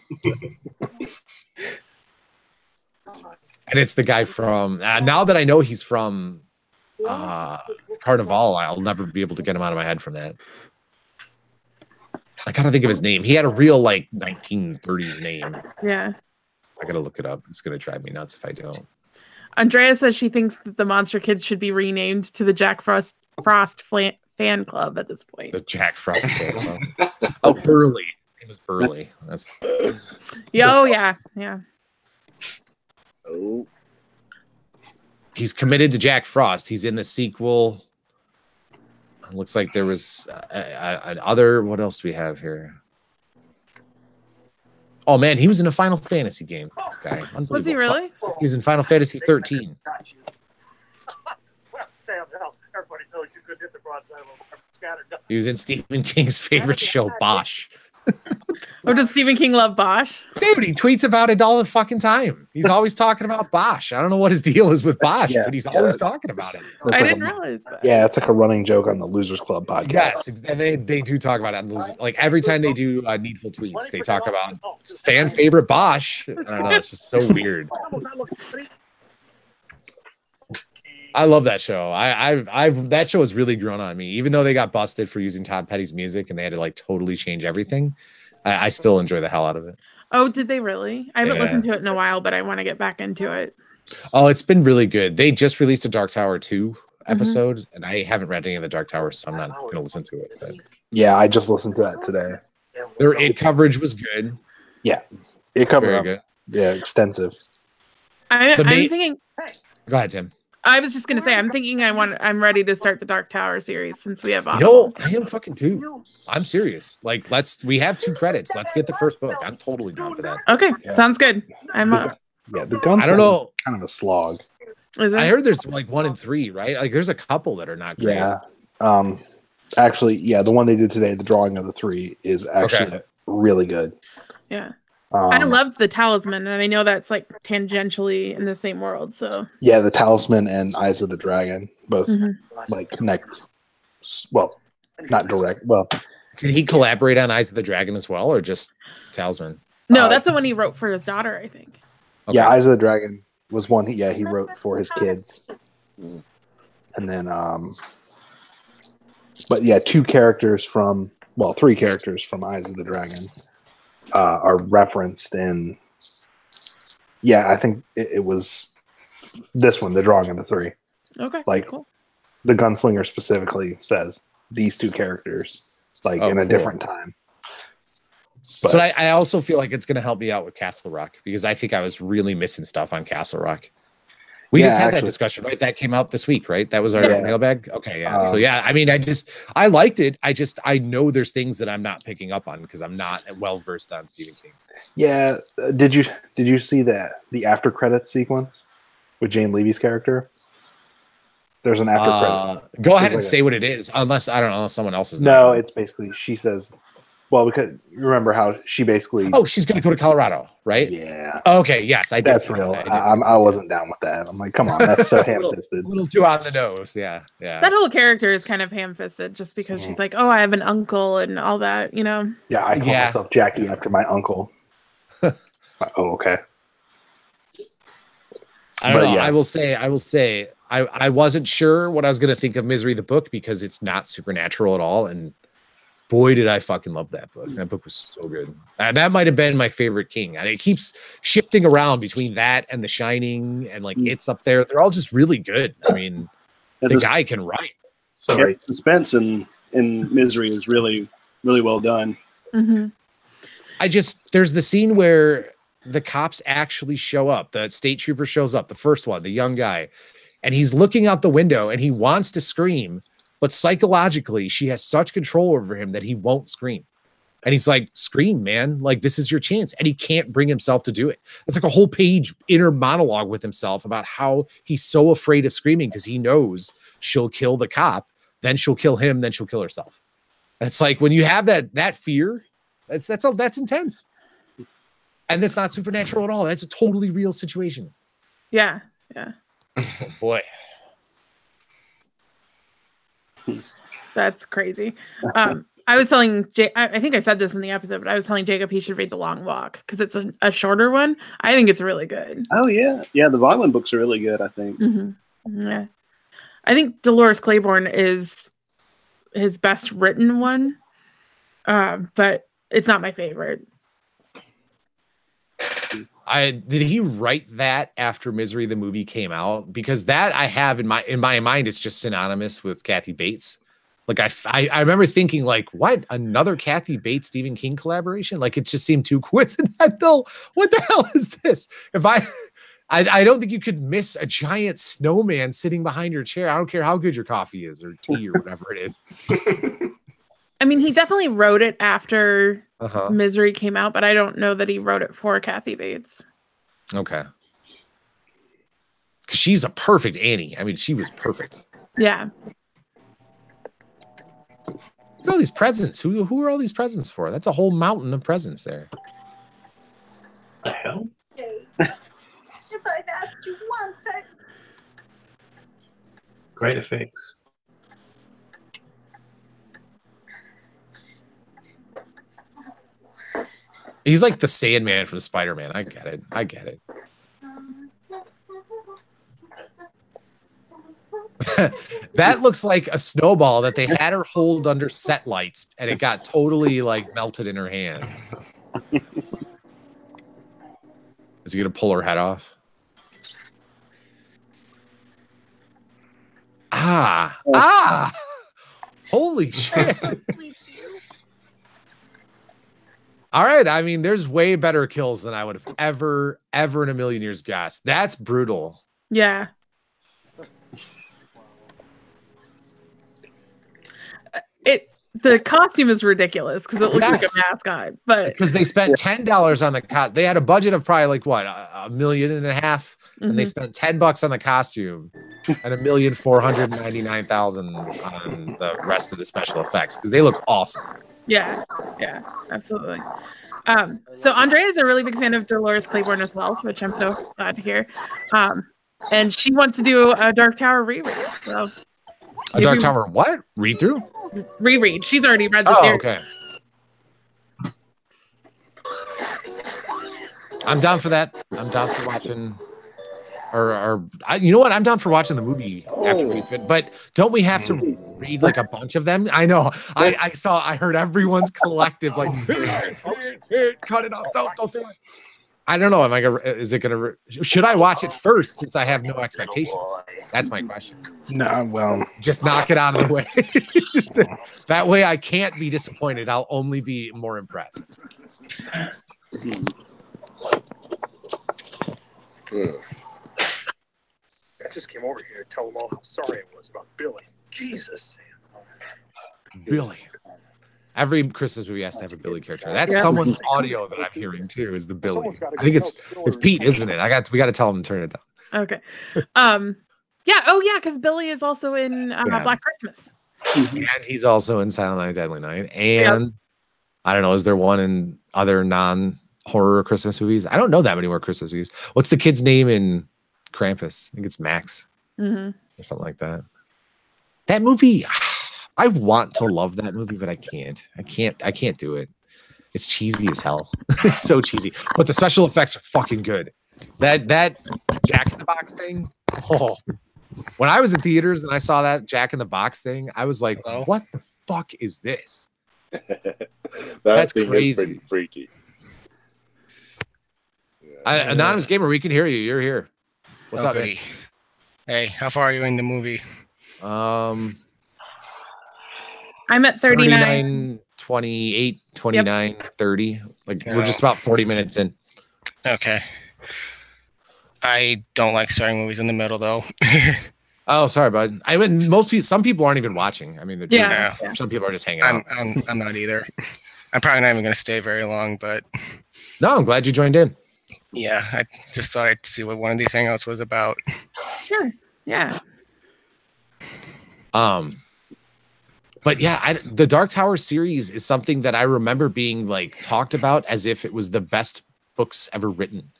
And it's the guy from now that I know he's from Carnival, I'll never be able to get him out of my head from that. I gotta think of his name. He had a real like 1930s name. Yeah. I gotta look it up. It's gonna drive me nuts if I don't. Andrea says she thinks that the Monster Kids should be renamed to the Jack Frost fan club at this point. The Jack Frost fan club. Oh, Burley. It was Burley. That's Yeah. Oh, he's committed to Jack Frost. He's in the sequel. It looks like there was another. What else do we have here? Oh man, he was in a Final Fantasy game. This guy. Was he really? He was in Final Fantasy 13. Everybody knows you could hit the broadside of a scattered. He was in Stephen King's favorite show, Bosch. Or does Stephen King love Bosch? Dude, he tweets about it all the fucking time. He's always talking about Bosch. I don't know what his deal is with Bosch, but he's always talking about it. I didn't realize that. Yeah, it's like a running joke on the Losers Club podcast. Yes, and they do talk about it. Like every time they do Needful Tweets, they talk about fan favorite Bosch. I don't know. It's just so weird. I love that show. I've that show has really grown on me. Even though they got busted for using Tom Petty's music and they had to like totally change everything, I still enjoy the hell out of it. Oh, did they really? I haven't listened to it in a while, but I want to get back into it. Oh, it's been really good. They just released a Dark Tower 2 episode, and I haven't read any of the Dark Tower, so I'm not going to listen to it. But Yeah, I just listened to that today. their id coverage was good. Yeah, it covered Very up. good. Yeah, extensive. I'm The main- thinking. Go ahead, Tim. I was just gonna say. I'm thinking. I'm ready to start the Dark Tower series since we have. You Audible. know, I am fucking too. I'm serious. Like, we have 2 credits. Let's get the first book. I'm totally down for that. Okay, Yeah. sounds good. I'm up. Yeah, the guns. I don't know. Kind of a slog. Is it? I heard there's like 1 and 3, right? Like, there's a couple that are not great. Yeah. Actually, yeah, the one they did today, the drawing of the 3, is actually really good. Yeah. I loved the Talisman, and I know that's like tangentially in the same world. So Yeah, the Talisman and Eyes of the Dragon both like connect. Well, not direct. Well, Did he collaborate on Eyes of the Dragon as well, or just Talisman? no, that's the one he wrote for his daughter, I think. Okay. yeah, Eyes of the Dragon was one. He wrote for his kids, and then but yeah, three characters from Eyes of the Dragon are referenced in. Yeah, I think it was this one, the Drawing of the Three. Okay, Like cool. the gunslinger specifically says these two characters, like in a different time. So I also feel like it's going to help me out with Castle Rock because I think I was really missing stuff on Castle Rock. We just had that discussion, right? That came out this week, right? That was our mailbag. Okay, yeah. So yeah, I mean, I liked it. I know there's things that I'm not picking up on because I'm not well versed on Stephen King. Yeah, did you see the after credits sequence with Jane Levy's character? There's an after credit. Go ahead and say what it is, unless I don't know someone else is. No, it's basically she says. Well, because remember how she basically. Oh, she's going to go to Colorado, right? Yeah. Okay. Yes, I did. That's real. I wasn't down with that. I'm like, come on, that's so ham-fisted. A little too on the nose. Yeah. Yeah. That whole character is kind of ham-fisted just because she's like, oh, I have an uncle and all that, you know? Yeah, I call myself Jackie after my uncle. Oh, okay. I don't know. Yeah. I will say, I wasn't sure what I was going to think of Misery the book because it's not supernatural at all, and boy, did I fucking love that book. That book was so good. That might have been my favorite King. And it keeps shifting around between that and The Shining and like It's up there. They're all just really good. I mean, the guy can write. So suspense in Misery is really, really well done. Mm-hmm. There's the scene where the cops actually show up. The state trooper shows up, the first one, the young guy, and he's looking out the window and he wants to scream. But psychologically, she has such control over him that he won't scream. And he's like, scream, man. Like, this is your chance. And he can't bring himself to do it. It's like a whole page inner monologue with himself about how he's so afraid of screaming because he knows she'll kill the cop, then she'll kill him, then she'll kill herself. And it's like when you have that fear, that's intense. And that's not supernatural at all. That's a totally real situation. Yeah. Yeah. Boy. That's crazy. I was telling I think I said this in the episode, but I was telling Jacob he should read The Long Walk because it's a shorter one. I think it's really good. Oh yeah, yeah. The Violin books are really good. I think. Mm-hmm. Yeah, I think Dolores Claiborne is his best written one, but it's not my favorite. Did he write that after Misery the movie came out? Because that I have in my mind, it's just synonymous with Kathy Bates. Like I remember thinking like, what, another Kathy Bates Stephen King collaboration? Like it just seemed too coincidental. What the hell is this? If I don't think you could miss a giant snowman sitting behind your chair. I don't care how good your coffee is or tea or whatever it is. I mean, he definitely wrote it after Misery came out, but I don't know that he wrote it for Kathy Bates. Okay. Because she's a perfect Annie. I mean, she was perfect. Yeah. Look at all these presents. Who are all these presents for? That's a whole mountain of presents there. The hell? If I've asked you once, Great effects. He's like the Sandman from Spider-Man. I get it. That looks like a snowball that they had her hold under set lights and it got totally like melted in her hand. Is he gonna pull her head off? Holy shit. All right. I mean, there's way better kills than I would have ever in a million years guessed. That's brutal. Yeah. The costume is ridiculous because it looks like a mascot, but because they spent $10 on the costume. They had a budget of probably like what, $1.5 million, and they spent $10 on the costume and $1,499,000 on the rest of the special effects because they look awesome. Yeah, absolutely. So Andrea is a really big fan of Dolores Claiborne as well, which I'm so glad to hear. And she wants to do a Dark Tower reread. So a Dark Tower what? Read through? Reread. She's already read the series. Okay. I'm down for that. I'm down for watching. You know what? I'm down for watching the movie after we fit. But don't we have to read like a bunch of them? I know. I heard everyone's collective like cut it off. Don't do it. I don't know. Should I watch it first since I have no expectations? That's my question. No, well, just knock it out of the way. That way I can't be disappointed. I'll only be more impressed. I just came over here to tell them all how sorry I was about Billy. Jesus, Sam. Billy. Every Christmas movie has to have a Billy character. That's someone's audio that I'm hearing too. Is the Billy? I think it's Pete, isn't it? We got to tell him to turn it down. Okay. Yeah. Oh yeah, because Billy is also in Black Christmas. And he's also in Silent Night, Deadly Night. And I don't know. Is there one in other non-horror Christmas movies? I don't know that many more Christmas movies. What's the kid's name in Krampus? I think it's Max or something like that. That movie. I want to love that movie, but I can't. I can't do it. It's cheesy as hell. It's so cheesy. But the special effects are fucking good. That Jack in the Box thing. Oh, when I was in theaters and I saw that Jack in the Box thing, I was like, "What the fuck is this?" That's crazy. Is pretty freaky. Anonymous Gamer, we can hear you. You're here. What's up, man? Hey, how far are you in the movie? I'm at 39, 28, 29, 30. Like we're just about 40 minutes in. Okay. I don't like starting movies in the middle though. Oh, sorry, bud. Some people aren't even watching. I mean, some people are just hanging out. I'm not either. I'm probably not even going to stay very long, but no, I'm glad you joined in. Yeah, I just thought I'd see what one of these hangouts was about. Sure. Yeah. But yeah, the Dark Tower series is something that I remember being like talked about as if it was the best books ever written.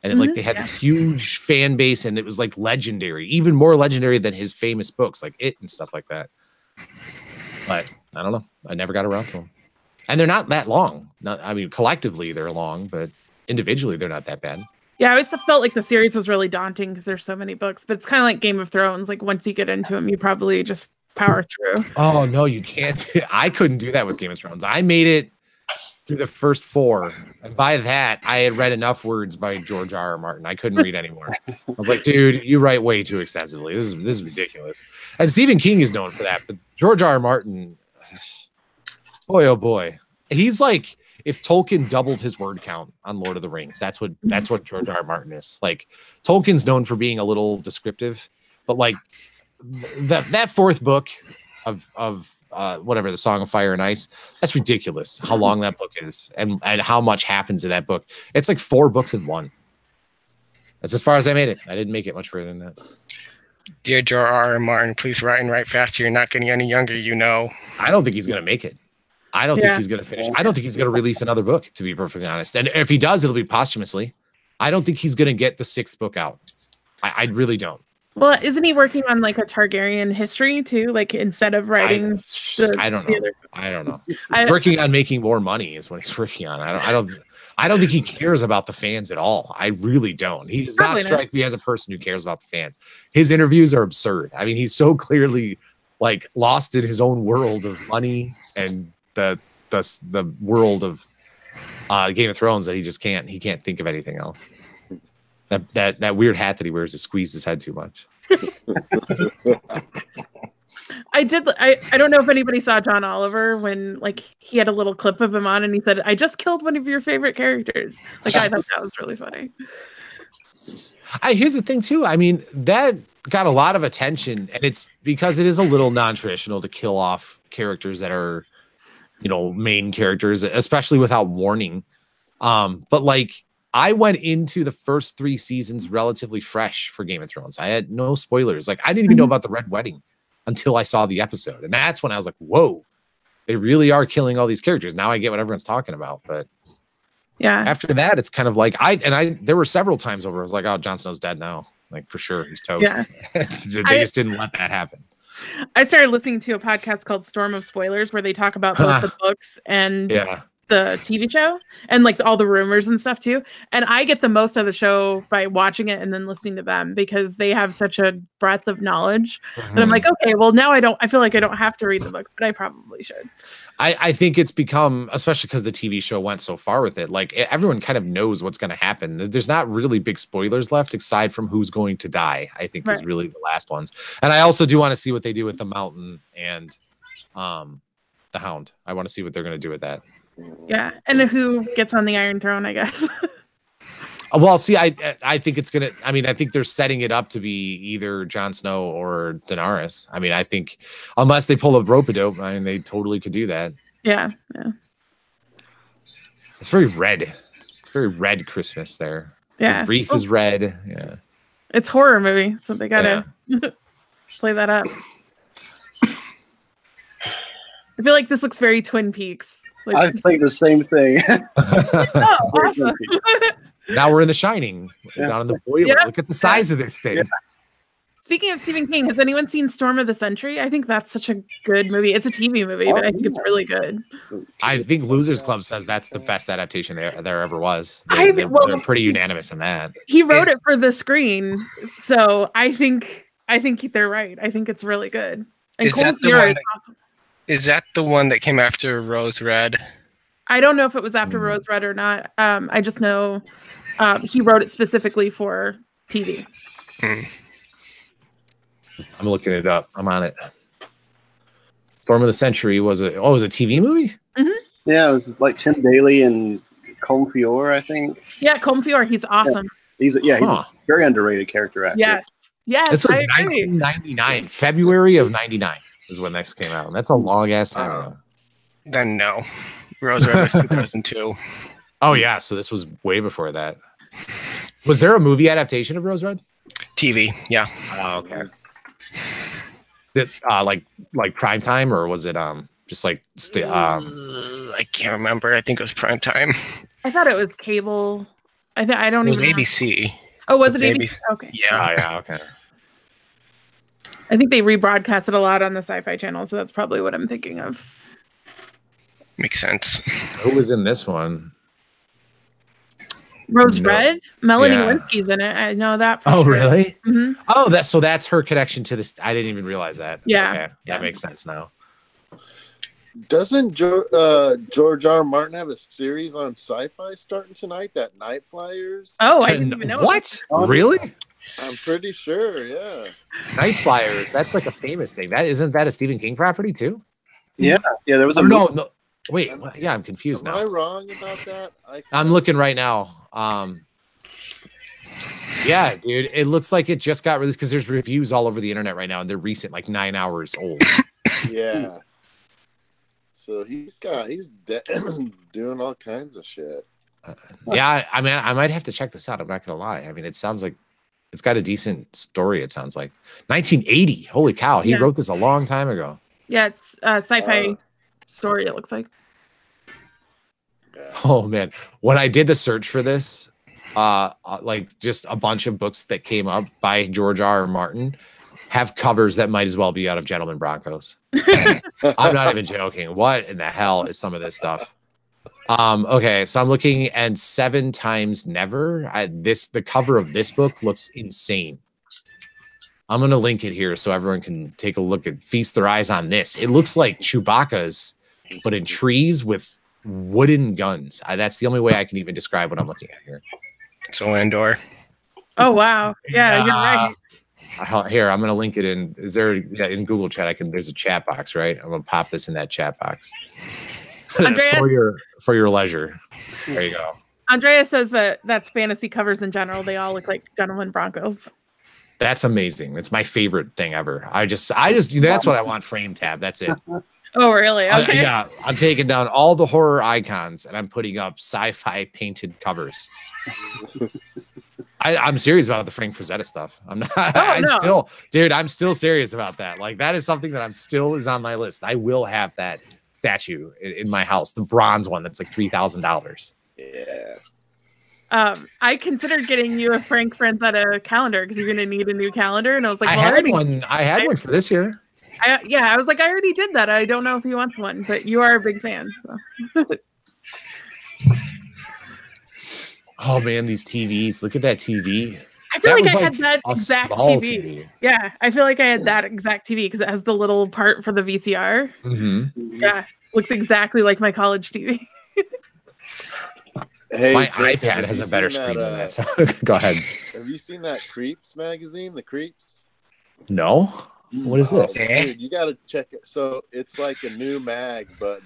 And they had this huge fan base and it was like legendary, even more legendary than his famous books like It and stuff like that. But I don't know. I never got around to them. And they're not that long. I mean, collectively they're long, but individually they're not that bad. Yeah, I always felt like the series was really daunting because there's so many books, but it's kind of like Game of Thrones. Like once you get into them, you probably just power through. Oh no, you can't. I couldn't do that with Game of Thrones. I made it through the first 4, and by that I had read enough words by George R.R. Martin. I couldn't read anymore. I was like, dude, you write way too extensively. This is ridiculous. And Stephen King is known for that, but George R.R. Martin, boy oh boy, he's like if Tolkien doubled his word count on Lord of the Rings. That's what George R.R. Martin is. Like Tolkien's known for being a little descriptive, but like that 4th book of whatever, the Song of Fire and Ice, that's ridiculous how long that book is and how much happens in that book. It's like 4 books in one. That's as far as I made it. I didn't make it much further than that. Dear George R.R. Martin, please write and write faster. You're not getting any younger, you know. I don't think he's going to make it. I don't think he's going to finish. I don't think he's going to release another book, to be perfectly honest. And if he does, it'll be posthumously. I don't think he's going to get the 6th book out. I really don't. Well, isn't he working on like a Targaryen history too? Like instead of writing, I don't know. He's working on making more money is what he's working on. I don't think he cares about the fans at all. I really don't. He does not strike me as a person who cares about the fans. His interviews are absurd. I mean, he's so clearly like lost in his own world of money and the world of Game of Thrones that he can't think of anything else. That weird hat that he wears has squeezed his head too much. I don't know if anybody saw John Oliver when like he had a little clip of him on and he said, "I just killed one of your favorite characters." Like I thought that was really funny. Here's the thing too. I mean, that got a lot of attention, and it's because it is a little non-traditional to kill off characters that are, main characters, especially without warning. But like, I went into the first 3 seasons relatively fresh for Game of Thrones. I had no spoilers. Like I didn't even know about the Red Wedding until I saw the episode. And that's when I was like, whoa, they really are killing all these characters. Now I get what everyone's talking about, but Yeah. After that, it's kind of like there were several times over. I was like, oh, Jon Snow's dead now. Like for sure, he's toast. Yeah. They just didn't let that happen. I started listening to a podcast called Storm of Spoilers where they talk about both the books and the TV show and like all the rumors and stuff too. And I get the most of the show by watching it and then listening to them because they have such a breadth of knowledge. And I'm like, okay, well now I feel like I don't have to read the books, but I probably should. I think it's become, especially because the TV show went so far with it, like everyone kind of knows what's going to happen. There's not really big spoilers left aside from who's going to die, I think is really the last ones. And I also do want to see what they do with the Mountain and the Hound. I want to see what they're going to do with that. Yeah, and who gets on the Iron Throne, I guess. Well, see, I think it's gonna. I mean, I think they're setting it up to be either Jon Snow or Daenerys. I mean, I think unless they pull a rope-a-dope, I mean, they totally could do that. Yeah. It's very red. It's very red Christmas there. Yeah, his wreath is red. Yeah, it's horror movie, so they gotta play that up. I feel like this looks very Twin Peaks. Like, I think the same thing. awesome. Now we're in The Shining, down in the boiler. Yeah. Look at the size of this thing. Speaking of Stephen King, has anyone seen Storm of the Century? I think that's such a good movie. It's a TV movie, but I think it's really good. I think Losers Club says that's the best adaptation there ever was. They're pretty unanimous in that. He wrote it for the screen, so I think they're right. I think it's really good. And Is that the one that came after Rose Red? I don't know if it was after Rose Red or not. I just know he wrote it specifically for TV. I'm looking it up. I'm on it. Storm of the Century was it was a TV movie? Mm-hmm. Yeah, it was like Tim Daly and Colm Feore, I think. Yeah, Colm Feore, he's awesome. He's a very underrated character actor. Yes, this was I agree. 1999, February of '99 is when this came out, and that's a long ass time ago. Then no, Rose Red was 2002. Oh yeah, so this was way before that. Was there a movie adaptation of Rose Red? TV, yeah. Oh, okay. Did like prime time, or was it just like I can't remember. I think it was prime time. I thought it was cable. I don't. It was even know. ABC. Oh, was it ABC? Okay. Yeah. Oh, yeah. Okay. I think they rebroadcast it a lot on the Sci-Fi Channel, so that's probably what I'm thinking of. Makes sense. Who was in this one? Rose Red? Melanie Linsky's in it. I know that. For sure. Really? Mm-hmm. Oh, that's her connection to this. I didn't even realize that. Yeah. Okay. That makes sense now. Doesn't George R. R. Martin have a series on sci-fi starting tonight? That Night Flyers? Oh, I didn't even know. What? Really? I'm pretty sure. Yeah. Night Flyers. That's like a famous thing. Isn't that a Stephen King property too? Yeah. Yeah. There was a no. Wait. Yeah, I'm confused now. Am I wrong about that? I'm looking right now. Yeah, dude. It looks like it just got released because there's reviews all over the internet right now, and they're recent, like 9 hours old. Yeah. So he's doing all kinds of shit. Yeah, I mean, I might have to check this out. I'm not gonna lie. I mean, it sounds like it's got a decent story. It sounds like 1980. Holy cow! He wrote this a long time ago. Yeah, it's a sci-fi story. It looks like. Oh man, when I did the search for this, like just a bunch of books that came up by George R. R. Martin have covers that might as well be out of Gentleman Broncos. I'm not even joking. What in the hell is some of this stuff? Okay, so I'm looking at 7 Times Never. The cover of this book looks insane. I'm gonna link it here so everyone can take a look and feast their eyes on this. It looks like Chewbacca's, but in trees with wooden guns. That's the only way I can even describe what I'm looking at here. So Andor. Oh wow! Yeah, you're right. Here, I'm gonna link it in. Is there in Google Chat? There's a chat box, right? I'm gonna pop this in that chat box for your leisure. There you go. Andrea says that's fantasy covers in general. They all look like Gentleman Broncos. That's amazing. It's my favorite thing ever. I just that's what I want. Frame tab. That's it. Oh really? Okay. I'm taking down all the horror icons and I'm putting up sci-fi painted covers. I'm serious about the Frank Frazetta stuff. I'm not. I'm still serious about that. Like that is something that is on my list. I will have that statue in my house, the bronze one that's like $3,000. Yeah. I considered getting you a Frank Franzetta calendar because you're going to need a new calendar, and I was like, I well, had one. I had one for this year. I was like, I already did that. I don't know if he wants one, but you are a big fan. So. Oh man, these TVs! Look at that TV. I feel That like was I had like that a exact small TV. TV. Yeah, I feel like I had that exact TV because it has the little part for the VCR. Mm-hmm. Yeah, looks exactly like my college TV. Hey, My Chris, iPad have has you a better seen screen than that, that. So go ahead. Have you seen that Creeps magazine? The Creeps? No. What is this? Dude, you gotta check it. So it's like a new mag, but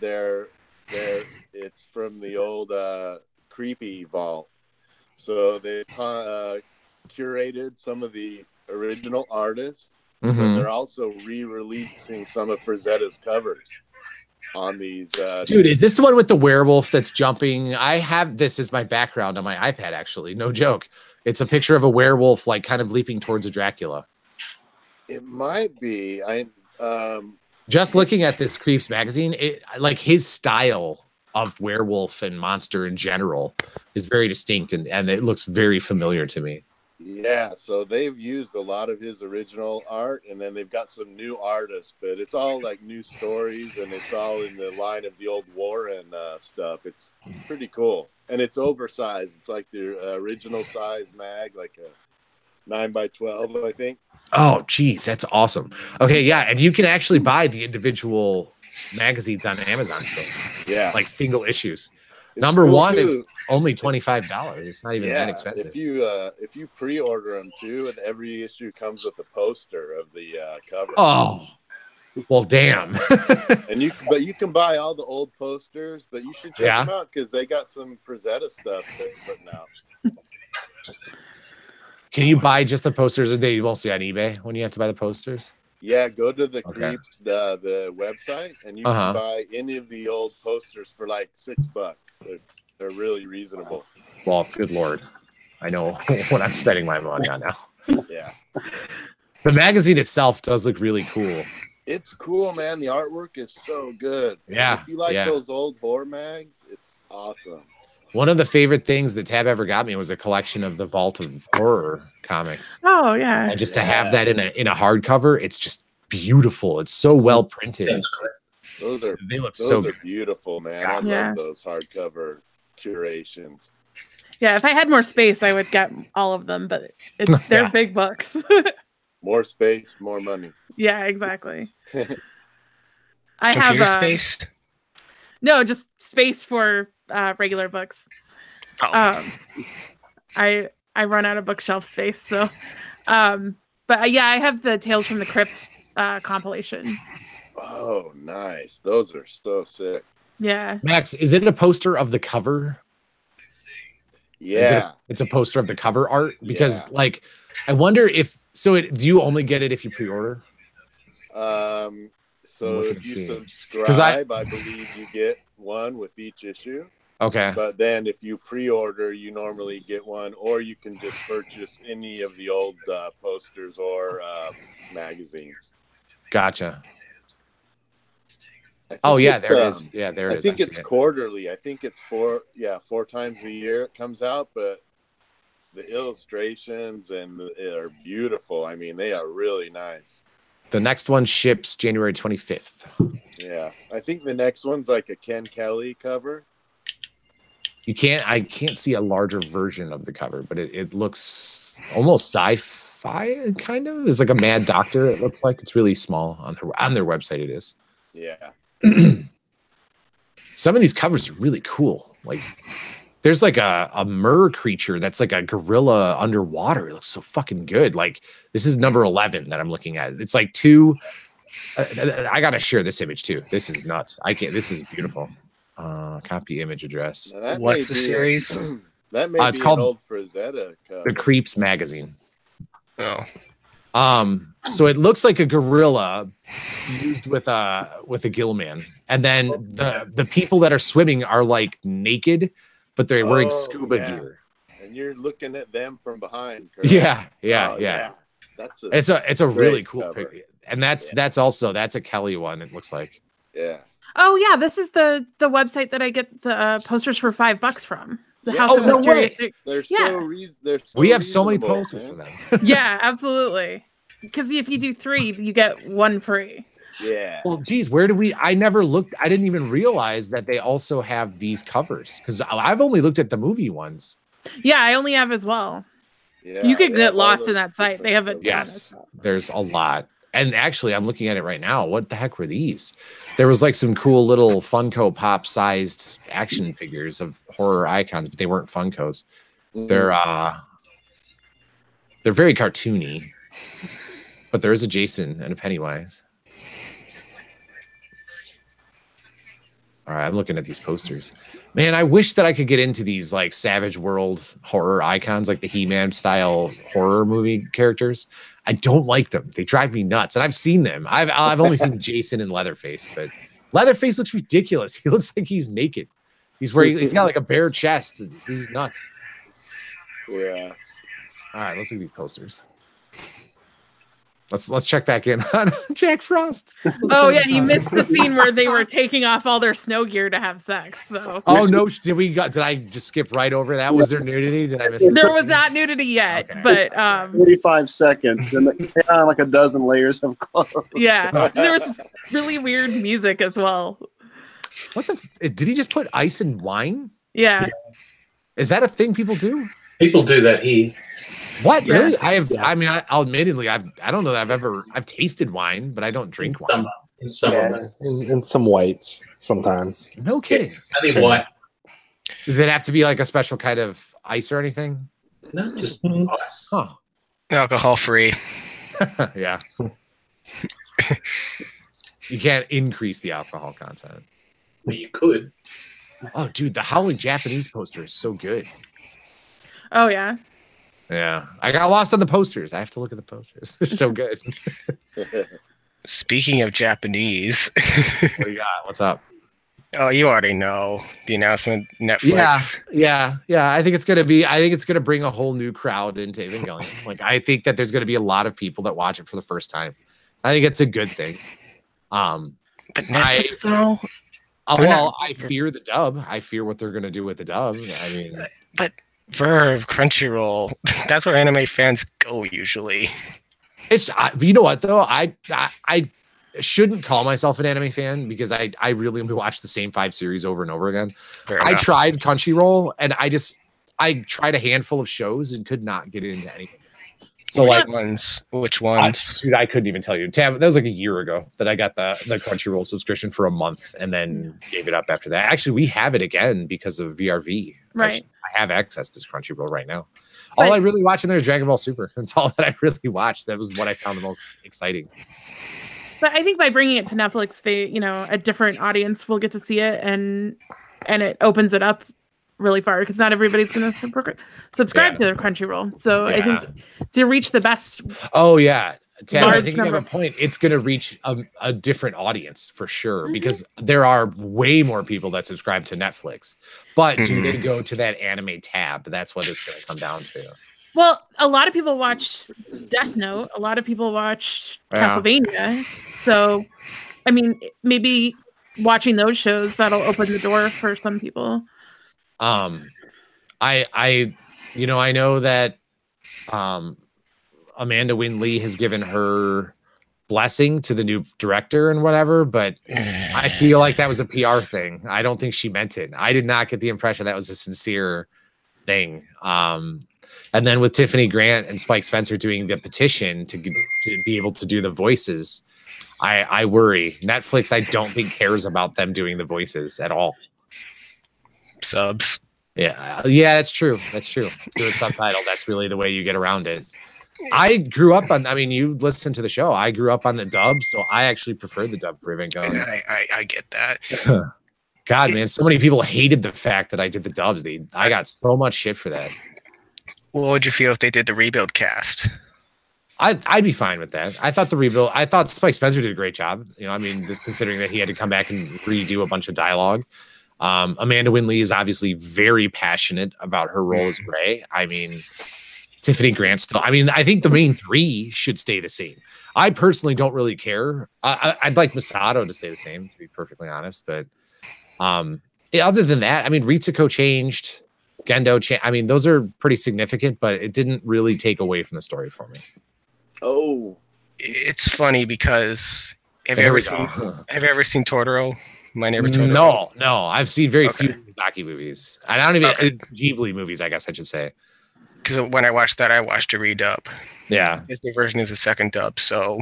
it's from the old Creepy Vault. So they curated some of the original artists, but Mhm. they're also re-releasing some of Frazetta's covers on these. Dude, is this the one with the werewolf that's jumping? I have this as my background on my iPad, actually. No joke. It's a picture of a werewolf, like kind of leaping towards a Dracula. It might be. Just looking at this Creeps magazine, like his style of werewolf and monster in general is very distinct, and it looks very familiar to me. Yeah, so they've used a lot of his original art, and then they've got some new artists, but it's all like new stories, and it's all in the line of the old Warren stuff. It's pretty cool, and it's oversized. It's like the original size mag, like a 9x12, I think. Oh, geez, that's awesome. Okay, yeah, and you can actually buy the individual magazines on Amazon still. Yeah, like single issues. It's Number cool, one too. is only $25. It's not even that expensive. If you pre-order them too, and every issue comes with a poster of the cover. Oh, well, damn. And you can buy all the old posters, but you should check Yeah. them out because they got some Frazetta stuff they're putting out. Can you buy just the posters? Or they mostly on eBay when you have to buy the posters? Yeah, go to the Okay. Creeps the website, and you Uh-huh. can buy any of the old posters for like $6. They're really reasonable. Well, good Lord. I know what I'm spending my money on now. Yeah, The magazine itself does look really cool. it's cool, man. The artwork is so good. Yeah, If you like yeah. those old horror mags, it's awesome. One of the favorite things that Tab ever got me was a collection of the Vault of Horror comics. Oh yeah. And just to have that in a hardcover, it's just beautiful. It's so well printed. They look so Those are good. beautiful, man. I Yeah. love those hardcover curations. Yeah, if I had more space, I would get all of them, but they're Yeah. big books. More space, more money. Yeah, exactly. I Computer have space. no, just space for regular books. Oh. I run out of bookshelf space, so but yeah, I have the Tales from the Crypt compilation. Oh, nice. Those are so sick. Yeah. Max, is it a poster of the cover? Is it Yeah. it's a poster of the cover art because like I wonder if do you only get it if you pre-order? So looking if to you see. subscribe, I believe you get one with each issue. Okay. But then if you pre-order, you normally get one, or you can just purchase any of the old posters or magazines. Gotcha. I think Oh yeah, it's, there it is. Yeah, there it I is. think see it's it. quarterly. I think it's four times a year it comes out, but the illustrations are beautiful. I mean, they are really nice. The next one ships January 25th. Yeah, I think the next one's like a Ken Kelly cover. I can't see a larger version of the cover, but it looks almost sci-fi kind of. There's like a mad doctor, it looks like. It's really small on their website it is. Yeah. Some of these covers are really cool. Like there's like a mer creature that's like a gorilla underwater. It looks so fucking good. Like this is number 11 that I'm looking at. It's like two. I gotta share this image too. This is nuts. I can't. This is beautiful. Copy image address. Now, that What's may the be series? That may It's be called an old Frazetta cover. The Creeps magazine. Oh. So it looks like a gorilla fused with a gill man, and then the people that are swimming are like naked, but they're wearing scuba gear. And you're looking at them from behind. Correct? Yeah. That's It's a really great cool cover. picture, and that's a Kelly one. It looks like. Yeah. Oh yeah, this is the website that I get the posters for $5 from. The Yeah. House Oh, of no Mysterious. way. They're Yeah. they're so We have so many reasonable, posters for man. them. Yeah, absolutely. Because if you do 3, you get 1 free. Yeah. Well, geez, where do we? I never looked. I didn't even realize that they also have these covers because I've only looked at the movie ones. Yeah, I only have as well. Yeah, You could they get have all lost those in that site. They have a ton of Yes, stuff. there's a lot. And actually, I'm looking at it right now. What the heck were these? There was like some cool little Funko Pop sized action figures of horror icons, but they weren't Funkos. They're very cartoony. But there is a Jason and a Pennywise. All right, I'm looking at these posters. Man, I wish that I could get into these like Savage World horror icons, like the He-Man style horror movie characters. I don't like them. They drive me nuts. And I've seen them. I've only seen Jason and Leatherface, but Leatherface looks ridiculous. He looks like he's naked. He's got like a bare chest. He's nuts. Yeah. All right, let's look at these posters. Let's check back in on Jack Frost. Oh yeah, you missed the scene where they were taking off all their snow gear to have sex. So Oh no, did I just skip right over that? Was there nudity? Did I miss it? there was not nudity yet, but 45 seconds, and they had like a dozen layers of clothes. yeah, and there was really weird music as well. What the? Did he just put ice in wine? Yeah. Is that a thing people do? People do that here. What Yeah. really? I'll admittedly, I don't know that I've tasted wine, but I don't drink wine. In summer, Yeah, and some whites sometimes. No kidding. only white. Does it have to be like a special kind of ice or anything? No, just ice. Huh. Alcohol free. Yeah. You can't increase the alcohol content. But you could. Oh, dude, the Howling Japanese poster is so good. Oh yeah. Yeah, I got lost on the posters. I have to look at the posters. They're so good. Speaking of Japanese, What do you got? What's up? oh, you already know the announcement. Netflix. Yeah. I think it's gonna bring a whole new crowd into Evangelion. Like, I think that there's gonna be a lot of people that watch it for the first time. I think it's a good thing. But Netflix though. Well, I fear the dub. I fear what they're gonna do with the dub. I mean, But Verve, Crunchyroll, that's where anime fans go usually. you know what though? I shouldn't call myself an anime fan because I really only watch the same 5 series over and over again. Fair I enough. tried Crunchyroll and I tried a handful of shows and could not get into anything. So Which like ones? Which ones? dude, I couldn't even tell you. Tab, that was like a year ago that I got the Crunchyroll subscription for a month and then gave it up after that. Actually, we have it again because of VRV. Right. I have access to Crunchyroll right now. But- All I really watch in there is Dragon Ball Super. That's all that I really watched. That was what I found the most exciting. But I think by bringing it to Netflix, a different audience will get to see it, and it opens it up really far because not everybody's going to subscribe to their Crunchyroll. So I think to reach the best. Oh yeah, Tab, I Large think you have number a point. It's going to reach a different audience for sure because there are way more people that subscribe to Netflix. But do they go to that anime tab? That's what it's going to come down to. Well, a lot of people watch Death Note. A lot of people watch Castlevania. So, I mean, maybe watching those shows that'll open the door for some people. I know that Amanda Wynn Lee has given her blessing to the new director and whatever, but I feel like that was a PR thing. I don't think she meant it. I did not get the impression that was a sincere thing. And then with Tiffany Grant and Spike Spencer doing the petition to be able to do the voices, I worry. Netflix, I don't think cares about them doing the voices at all. Subs. Yeah, that's true. That's true. Do it subtitle. That's really the way you get around it. I grew up on. I mean, you listened to the show. I grew up on the dub, so I actually prefer the dub for Evangelion. I get that. God, man, so many people hated the fact that I did the dubs. I got so much shit for that. What would you feel if they did the rebuild cast? I'd be fine with that. I thought Spike Spencer did a great job. I mean, just considering that he had to come back and redo a bunch of dialogue. Amanda Wynn Lee is obviously very passionate about her role as Rey. I mean, Tiffany Grant still. I mean, I think the main 3 should stay the same. I personally don't really care. I'd like Masato to stay the same, to be perfectly honest. But other than that, I mean, Ritsuko changed, Gendo changed. I mean, those are pretty significant, but it didn't really take away from the story for me. Oh, it's funny because have you ever seen Totoro? My Neighbor Totoro? No. I've seen very few Miyazaki movies. I don't even Ghibli movies, I guess I should say. Because when I watched that, I watched a redub. Yeah. Disney version is a second dub, so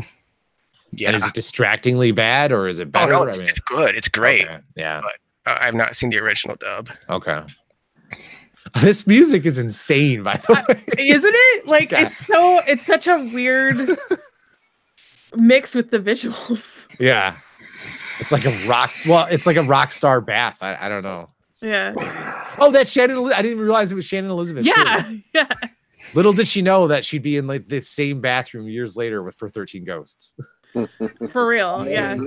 yeah. And is it distractingly bad or is it better? Oh, no, it's good. It's great. Okay. Yeah. But I've not seen the original dub. Okay. This music is insane, by the way. Isn't it? Like, God. it's such a weird mix with the visuals. Yeah. It's like a rock star bath. I don't know. Yeah. Oh, that's Shannon. I didn't even realize it was Shannon Elizabeth. Yeah. Too. Yeah. Little did she know that she'd be in like the same bathroom years later for 13 Ghosts. For real. Yeah.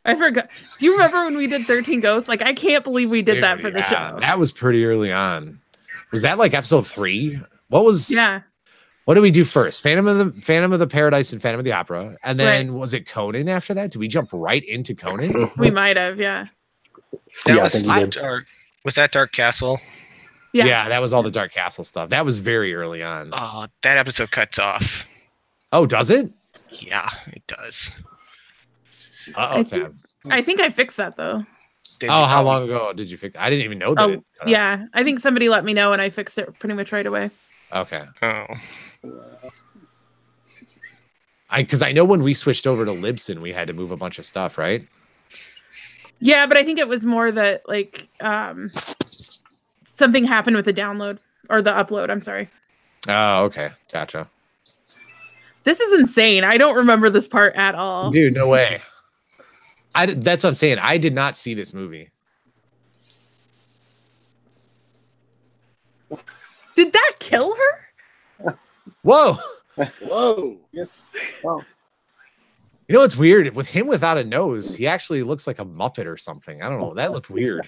I forgot. Do you remember when we did 13 Ghosts? Like, I can't believe we did that for the show. That was pretty early on. Was that like episode 3? What was? Yeah. What did we do first? Phantom of the Paradise and Phantom of the Opera, and then was it Conan after that? Did we jump right into Conan? We might have. Yeah. Was that Dark Castle? Yeah. That was all the Dark Castle stuff. That was very early on. Oh, that episode cuts off. Oh, does it? Yeah, it does. Tab. I think I fixed that though. How long ago did you fix? I didn't even know that. Yeah. I think somebody let me know and I fixed it pretty much right away. Okay. Oh. Because I know when we switched over to Libsyn, we had to move a bunch of stuff, right? Yeah, but I think it was more that like something happened with the download or the upload. I'm sorry. Oh, okay. Gotcha. This is insane. I don't remember this part at all. Dude, no way. That's what I'm saying. I did not see this movie. Did that kill her? Whoa. Whoa. Yes. Oh. You know what's weird? With him without a nose, he actually looks like a Muppet or something. I don't know. That looked weird.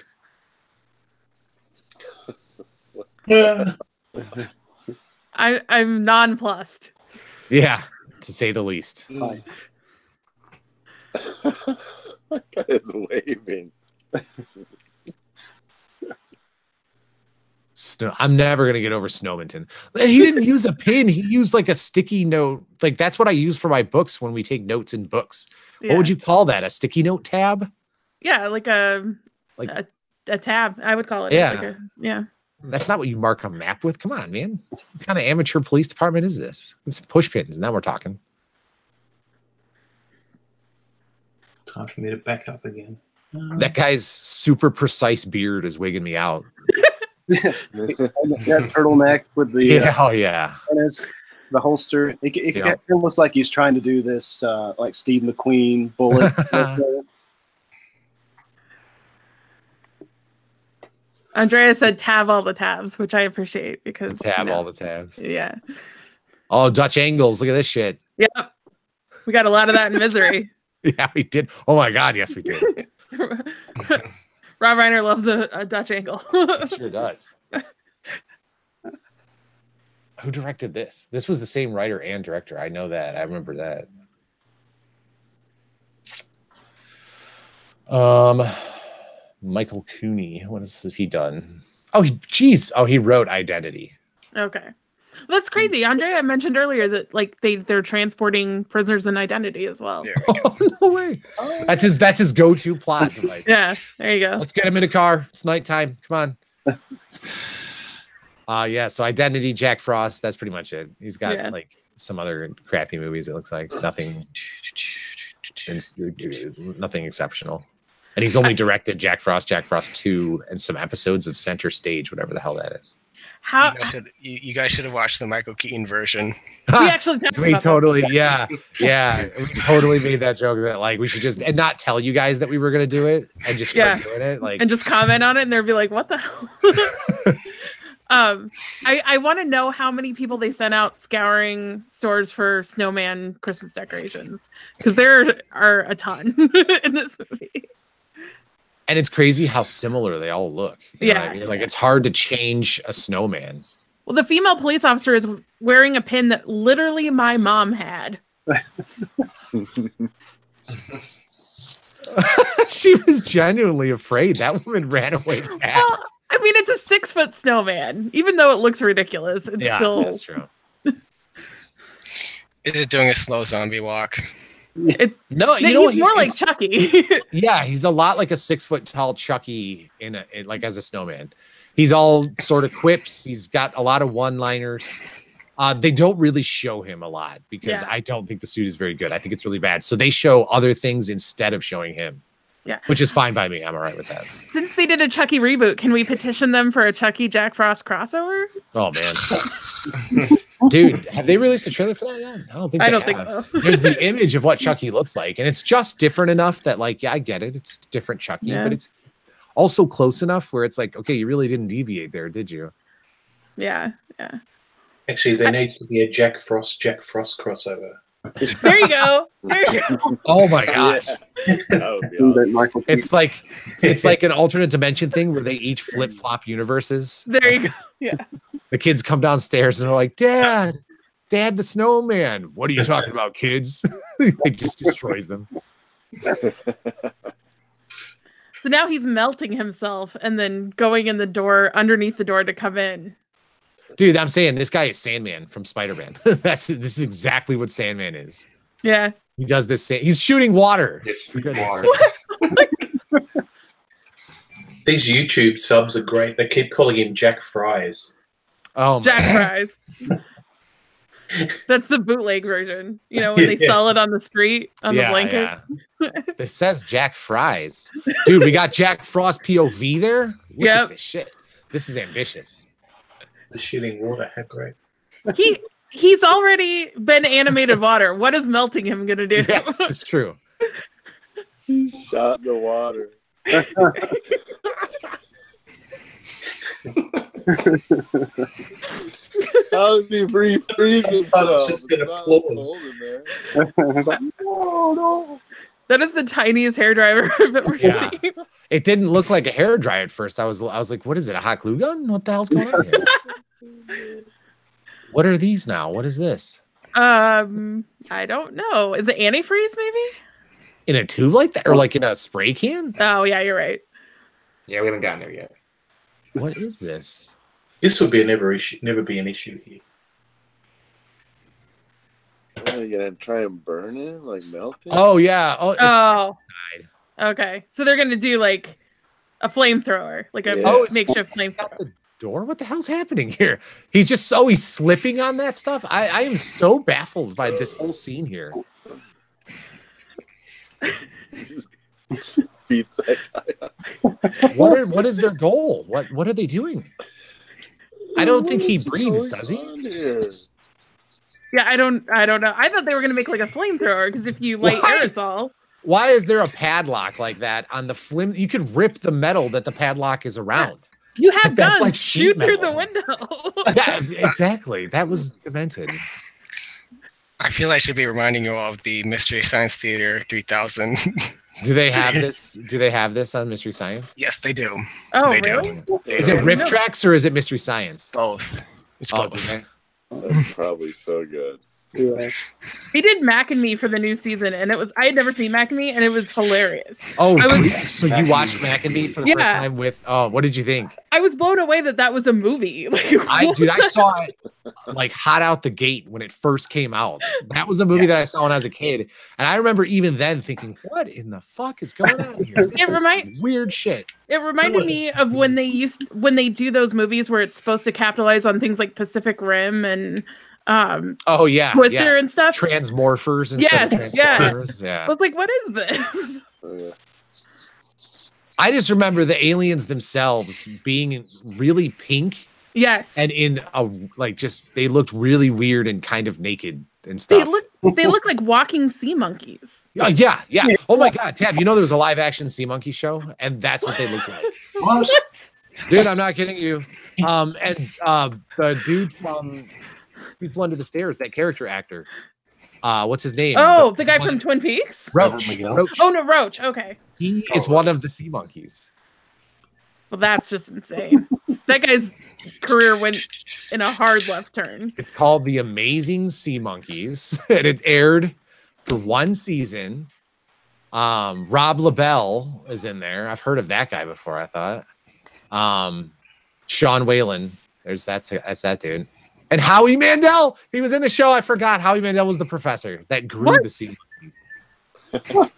I'm nonplussed. Yeah, to say the least. That guy is waving. I'm never gonna get over Snowminton. He didn't use a pin. He used like a sticky note. Like that's what I use for my books when we take notes in books. Yeah. What would you call that? A sticky note tab? Yeah, like a tab. I would call it. Yeah. Yeah. That's not what you mark a map with. Come on, man. What kind of amateur police department is this? It's push pins. Now we're talking. Time for me to back up again. That guy's super precise beard is wigging me out. That turtleneck with the harness, the holster. It looks like he's trying to do this like Steve McQueen bullet. Andrea said tab all the tabs, which I appreciate because tab all the tabs. Yeah. Oh, Dutch angles. Look at this shit. Yep. We got a lot of that in Misery. Yeah, we did. Oh my God, yes, we did. Rob Reiner loves a Dutch angle. He sure does. Who directed this? This was the same writer and director. I know that. I remember that. Michael Cooney. What has he done? Oh, geez. Oh, he wrote Identity. Okay. Well, that's crazy. Andrea mentioned earlier that like they're transporting prisoners in Identity as well. Oh, no way. That's his go-to plot device. Yeah, there you go. Let's get him in a car. It's nighttime. Come on. Yeah, so Identity, Jack Frost, that's pretty much it. He's got like some other crappy movies, it looks like. Nothing exceptional. And he's only directed Jack Frost 2, and some episodes of Center Stage, whatever the hell that is. How you guys should have watched the Michael Keaton version. We actually talked about totally that. We totally made that joke that like we should just and not tell you guys that we were gonna do it and just start doing it, like, and just comment on it, and they'll be like, "What the hell?" I want to know how many people they sent out scouring stores for snowman Christmas decorations, because there are a ton in this movie. And it's crazy how similar they all look. You know what I mean? Like, it's hard to change a snowman. Well, the female police officer is wearing a pin that literally my mom had. She was genuinely afraid. That woman ran away fast. Well, I mean, it's a 6-foot snowman. Even though it looks ridiculous, it's still. That's true. Is it doing a slow zombie walk? No, he's more like Chucky. Yeah, he's a lot like a 6-foot tall Chucky like as a snowman. He's all sort of quips. He's got a lot of one-liners. They don't really show him a lot because I don't think the suit is very good. I think it's really bad. So they show other things instead of showing him. Yeah, which is fine by me. I'm all right with that. Since they did a Chucky reboot, can we petition them for a Chucky Jack Frost crossover? Oh man, dude, have they released a trailer for that yet? I don't think. I don't think so. There's the image of what Chucky looks like, and it's just different enough that, like, yeah, I get it. It's different Chucky, but it's also close enough where it's like, okay, you really didn't deviate there, did you? Yeah. Actually, there needs to be a Jack Frost crossover. There you go. There you go. Oh my gosh. Awesome. It's like an alternate dimension thing where they each flip-flop universes. There you go. Yeah. The kids come downstairs and are like, Dad, the snowman. What are you talking about, kids? It just destroys them. So now he's melting himself and then going in the door, underneath the door to come in. Dude, I'm saying this guy is Sandman from Spider-Man. This is exactly what Sandman is. Yeah. He does this. He's shooting water. These YouTube subs are great. They keep calling him Jack Fries. Oh, Jack Fries. That's the bootleg version. You know, when they sell it on the street on the blanket. Yeah. It says Jack Fries. Dude, we got Jack Frost POV there. Look at this shit. This is ambitious. The shooting water, how great. He's already been animated water. What is melting him gonna do? Yes, it's true. Shot the water. How is he freezing? I was just gonna applause. No. That is the tiniest hairdryer I've ever seen. It didn't look like a hairdryer at first. I was like, what is it? A hot glue gun? What the hell's going on here? What are these now? What is this? I don't know. Is it antifreeze maybe? In a tube like that, or like in a spray can? Oh yeah, you're right. Yeah, we haven't gotten there yet. What is this? This would be never be an issue here. Are you gonna try and burn it, like melt it? Oh yeah. Oh. Okay. So they're gonna do like a flamethrower, like a makeshift flamethrower. The door? What the hell's happening here? He's slipping on that stuff. I am so baffled by this whole scene here. What is their goal? What are they doing? I don't think he breathes, does he? Yeah, I don't know. I thought they were gonna make like a flamethrower because if you light aerosol. Why is there a padlock like that on the flim? You could rip the metal that the padlock is around. You have guns. That's like shoot metal. through the window. Yeah, exactly. That was demented. I feel I should be reminding you all of the Mystery Science Theater 3000. Do they have this? Do they have this on Mystery Science? Yes, they do. Oh, they really? do. Is it Riff Tracks or is it Mystery Science? Both. It's both. Okay. That's probably so good. Yeah. They did Mac and Me for the new season, and I had never seen Mac and Me, and it was hilarious. Oh, so you watched Mac and Me for the first time with? Oh, what did you think? I was blown away that was a movie. I saw it like hot out the gate when it first came out. That was a movie that I saw when I was a kid, and I remember even then thinking, "What in the fuck is going on here? This is weird shit." It reminded me of when they do those movies where it's supposed to capitalize on things like Pacific Rim and. Twister and stuff, Transmorphers instead of Transformers. Yeah. I was like, what is this? I just remember the aliens themselves being really pink. Yes. And in they looked really weird and kind of naked and stuff. They look like walking sea monkeys. Yeah. Oh my God, Tab, there was a live action sea monkey show, and that's what they look like. What? Dude, I'm not kidding you. And the dude from People Under the Stairs, that character actor. What's his name? Oh, the guy from Twin Peaks? Roach. Oh, no, Roach. Okay. He is one of the sea monkeys. Well, that's just insane. That guy's career went in a hard left turn. It's called The Amazing Sea Monkeys, and it aired for one season. Rob LaBelle is in there. I've heard of that guy before, I thought. Sean Whalen. That's that dude. And Howie Mandel. He was in the show. I forgot. Howie Mandel was the professor that grew the sea monkeys.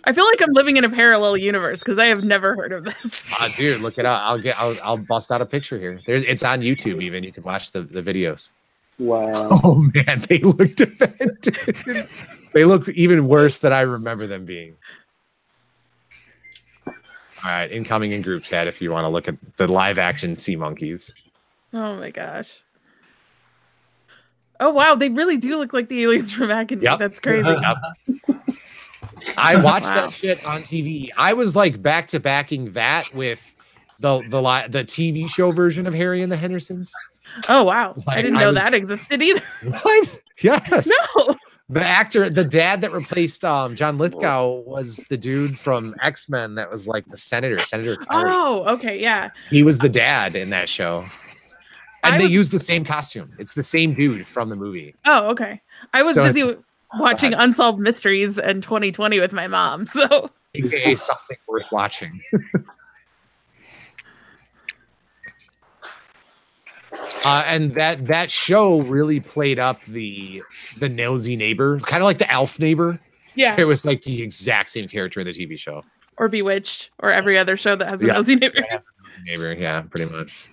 I feel like I'm living in a parallel universe because I have never heard of this. Dude, look it up. I'll bust out a picture here. It's on YouTube even. You can watch the videos. Wow. Oh man, they look demented. They look even worse than I remember them being. All right, incoming in group chat if you want to look at the live action sea monkeys. Oh my gosh. Oh wow, they really do look like the aliens from back in. Yep. That's crazy. Yep. I watched that shit on TV. I was like back to backing that with the TV show version of Harry and the Hendersons. Oh wow, Like, I didn't know that existed either. What? Yes. No. The actor, the dad that replaced John Lithgow was the dude from X-Men that was like the Senator Carney. Oh, okay, yeah. He was the dad in that show. And they used the same costume. It's the same dude from the movie. Oh, okay. I was So busy watching Unsolved Mysteries in 2020 with my mom, so AKA something worth watching. And that show really played up the nosy neighbor, kind of like the elf neighbor. Yeah. It was like the exact same character in the TV show. or Bewitched or every other show that has a nosy neighbor. Neighbor, yeah, pretty much.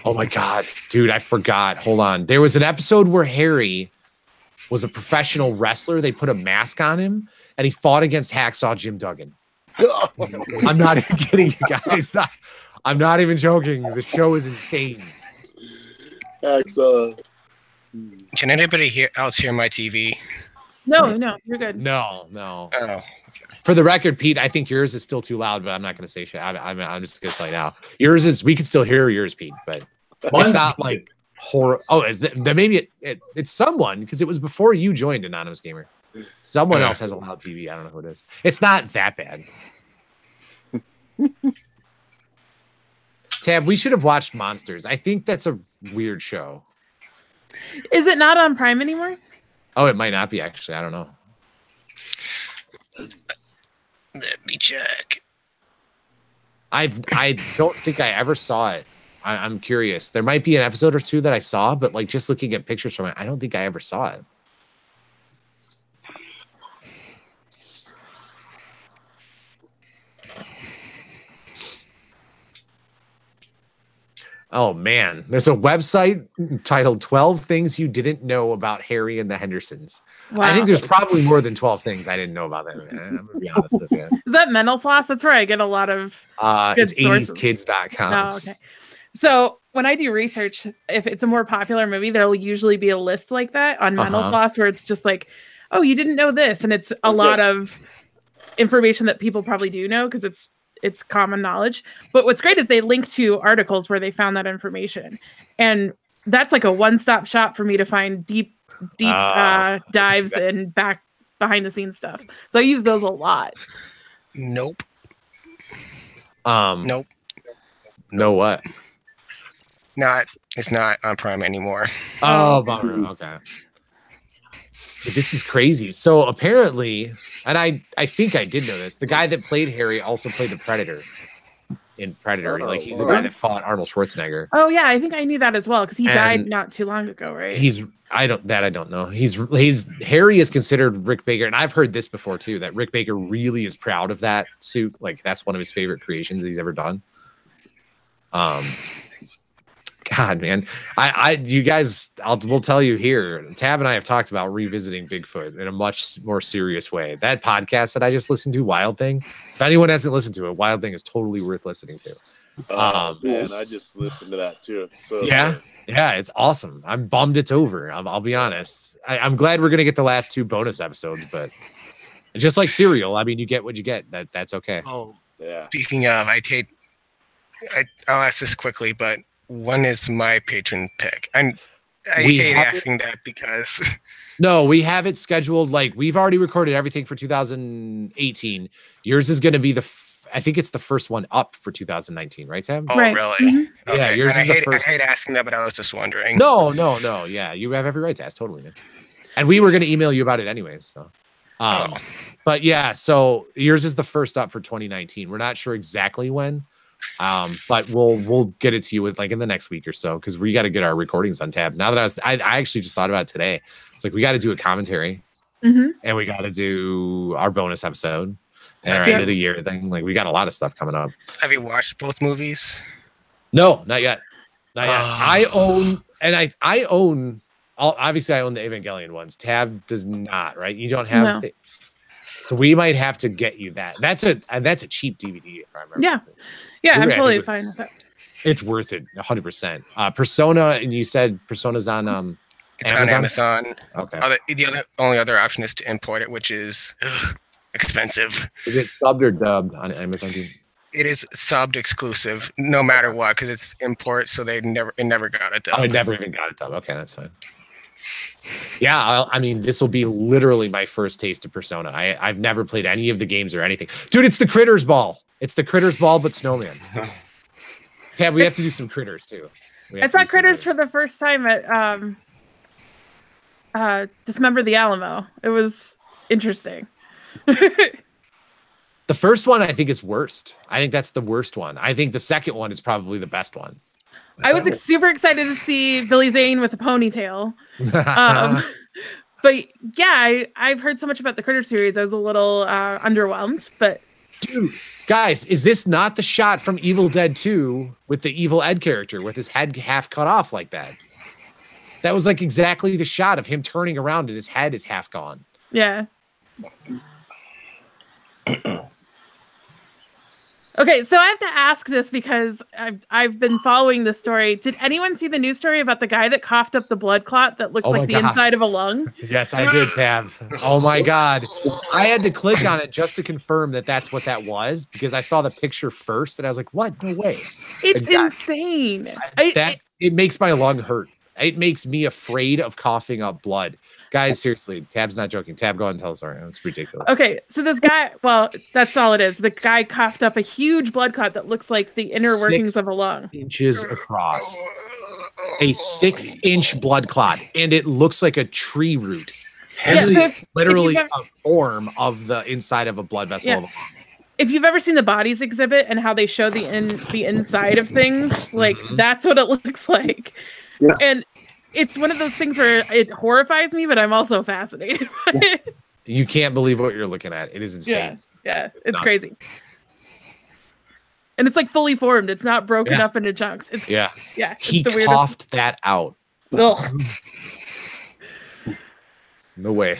Oh my god, dude, I forgot. Hold on. There was an episode where Harry was a professional wrestler. They put a mask on him and he fought against Hacksaw Jim Duggan. I'm not even kidding you guys. I'm not even joking. The show is insane. Hacksaw. Can anybody else hear my TV? No, you're good. No. Oh. For the record, Pete, I think yours is still too loud, but I'm not going to say shit. I'm just going to tell you now. Yours is, we can still hear yours, Pete, but it's not like horror. Oh, maybe it's someone, because it was before you joined Anonymous Gamer. Someone else has a loud TV. I don't know who it is. It's not that bad. Tab, we should have watched Monsters. I think that's a weird show. Is it not on Prime anymore? Oh, it might not be, actually. I don't know. Let me check. I don't think I ever saw it. I'm curious. There might be an episode or two that I saw, but like just looking at pictures from it, I don't think I ever saw it. Oh man, there's a website titled 12 Things You Didn't Know About Harry and the Hendersons. Wow. I think there's probably more than 12 things I didn't know about that. I'm gonna be honest with you. Is that Mental Floss? That's where I get a lot of It's sources. 80skids.com. Oh, okay. So when I do research, if it's a more popular movie, there'll usually be a list like that on Mental Floss where it's just like, oh, you didn't know this. And it's a lot of information that people probably do know because it's common knowledge. But what's great is they link to articles where they found that information. And that's like a one-stop shop for me to find deep dives and behind the scenes stuff. So I use those a lot. Nope. Nope. No what? It's not on Prime anymore. Oh, bummer. Okay. This is crazy. So apparently, and I think I did know this, the guy that played Harry also played the Predator in Predator. Like he's the guy that fought Arnold Schwarzenegger. Oh yeah, I think I knew that as well because he died not too long ago, right? I don't know. Harry is considered Rick Baker, and I've heard this before too, that Rick Baker really is proud of that suit. Like that's one of his favorite creations that he's ever done. God, man, you guys, we'll tell you here. Tab and I have talked about revisiting Bigfoot in a much more serious way. That podcast that I just listened to, Wild Thing. If anyone hasn't listened to it, Wild Thing is totally worth listening to. Man, I just listened to that too. So yeah, it's awesome. I'm bummed it's over. I'll be honest. I'm glad we're gonna get the last 2 bonus episodes, but just like Serial, I mean, you get what you get. That's okay. Oh, yeah. Speaking of, I'll ask this quickly, but when is my patron pick? I hate asking that because No, we have it scheduled. Like we've already recorded everything for 2018. Yours is going to be I think it's the first one up for 2019, right, Sam? Oh, Right. really? Mhm. Okay. Yeah, yours And is the first. I hate asking that, but I was just wondering. No. Yeah, you have every right to ask. Totally, man. And we were going to email you about it anyways. So, but yeah, so yours is the first up for 2019. We're not sure exactly when, but we'll get it to you with like in the next week or so because we got to get our recordings on tab. Now that I actually just thought about it today. It's like we got to do a commentary, and we got to do our bonus episode. And our end of the year thing, like we got a lot of stuff coming up. Have you watched both movies? No, not yet. Not yet. I own obviously I own the Evangelion ones. Tab does not, right? You don't have so we might have to get you that. That's a cheap DVD if I remember. Yeah, I'm totally fine with that. It's worth it 100%. Persona, and you said Persona's on It's on Amazon. Okay. The only other option is to import it, which is expensive. Is it subbed or dubbed on Amazon? It is subbed exclusive, no matter what, because it's import, so it never got it dubbed. I never even got it dubbed. Okay, that's fine. Yeah, I mean, this will be literally my first taste of Persona. I've never played any of the games or anything. Dude, it's the Critters Ball. It's the Critters Ball, but Snowman. Tab, we have to do some Critters, too. I saw Critters for the first time at Dismember the Alamo. It was interesting. The first one, I think, is worst. I think that's the worst one. I think the second one is probably the best one. I was super excited to see Billy Zane with a ponytail. But yeah, I've heard so much about the Critter series. I was a little underwhelmed, but dude, guys, is this not the shot from Evil Dead 2 with the Evil Ed character with his head half cut off like that? That was like exactly the shot of him turning around and his head is half gone. Yeah. Okay, so I have to ask this because I've been following this story. Did anyone see the news story about the guy that coughed up the blood clot that looks like the inside of a lung? Yes, I did, Tab. Oh my God. I had to click on it just to confirm that that's what that was because I saw the picture first and I was like, what? No way. It's insane. It makes my lung hurt. It makes me afraid of coughing up blood. Guys, seriously, Tab's not joking. Tab, go ahead and tell us. Sorry, it's ridiculous. Okay, so this guy, well, that's all it is. The guy coughed up a huge blood clot that looks like the inner workings of a lung. 6 inches across. A 6-inch blood clot, and it looks like a tree root. Yeah, so literally a form of the inside of a blood vessel. Yeah. If you've ever seen the Bodies exhibit and how they show the inside of things, like that's what it looks like. Yeah. And it's one of those things where it horrifies me, but I'm also fascinated by it. You can't believe what you're looking at. It is insane. Yeah, it's crazy. And it's like fully formed. It's not broken up into chunks. It's yeah. It's he the weirdest. coughed that out. Ugh. No way.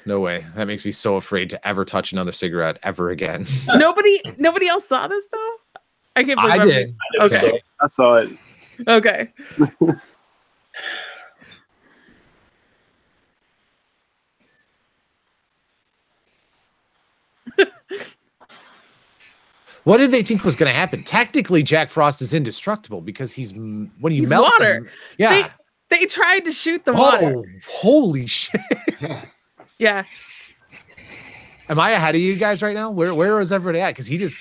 No way. That makes me so afraid to ever touch another cigarette ever again. Nobody else saw this though? I can't believe I did. Okay. I saw it. Okay. What did they think was going to happen? Technically, Jack Frost is indestructible because he's melt water. him. Yeah. They tried to shoot the water. Oh, holy shit. Yeah. Am I ahead of you guys right now? Where is everybody at? Because he just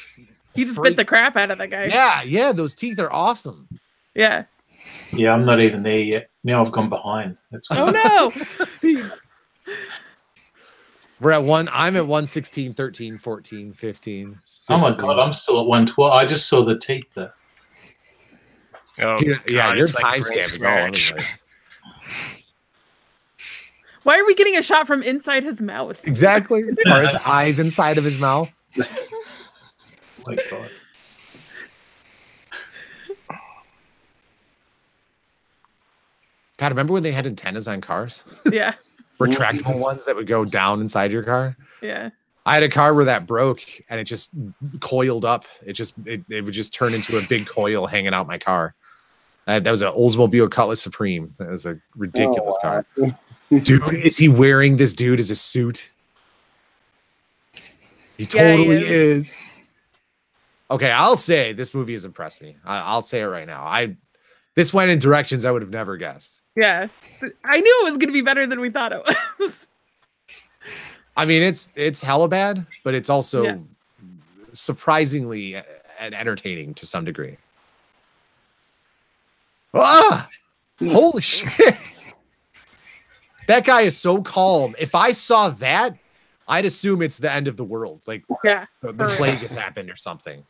bit the crap out of that guy. Yeah. Those teeth are awesome. Yeah. Yeah, I'm not even there yet. Now I've gone behind. That's oh no. We're at one. I'm at 116, 13, 14, 15. 16. Oh my God, I'm still at 112. I just saw the teeth there. Oh, dude, yeah, God, your like timestamp is all over the place. Why are we getting a shot from inside his mouth? Exactly. Or his eyes inside of his mouth. Oh my God. God, remember when they had antennas on cars? Yeah. Retractable ones that would go down inside your car? Yeah. I had a car where that broke and it just coiled up. It would just turn into a big coil hanging out my car. That was an Oldsmobile Cutlass Supreme. That was a ridiculous car. Dude, is he wearing this dude as a suit? He totally is. Okay, I'll say this movie has impressed me. I'll say it right now. This went in directions I would have never guessed. Yeah, I knew it was going to be better than we thought it was. I mean, it's hella bad, but it's also surprisingly entertaining to some degree. Ah, holy shit! That guy is so calm. If I saw that, I'd assume it's the end of the world. Like, the plague has happened or something.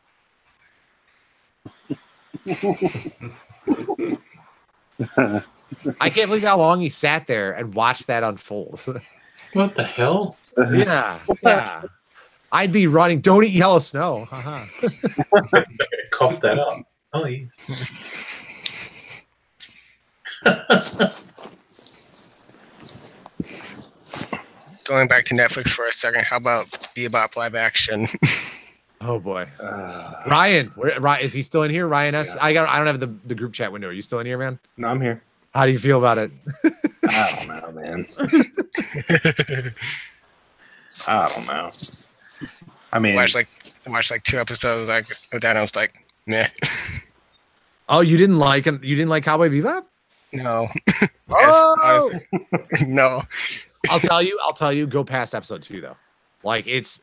I can't believe how long he sat there and watched that unfold. What the hell? Yeah. I'd be running. Don't eat yellow snow. Cough that up. Oh, yes. Going back to Netflix for a second, how about Bebop live action? Oh boy, Ryan, is he still in here? Ryan S. I don't have the group chat window. Are you still in here, man? No, I'm here. How do you feel about it? I don't know, man. I don't know. I mean, watched like 2 episodes like that. I was like, nah. Oh, you didn't like him? You didn't like Cowboy Bebop? No. Oh! No. I'll tell you. Go past episode 2 though. Like it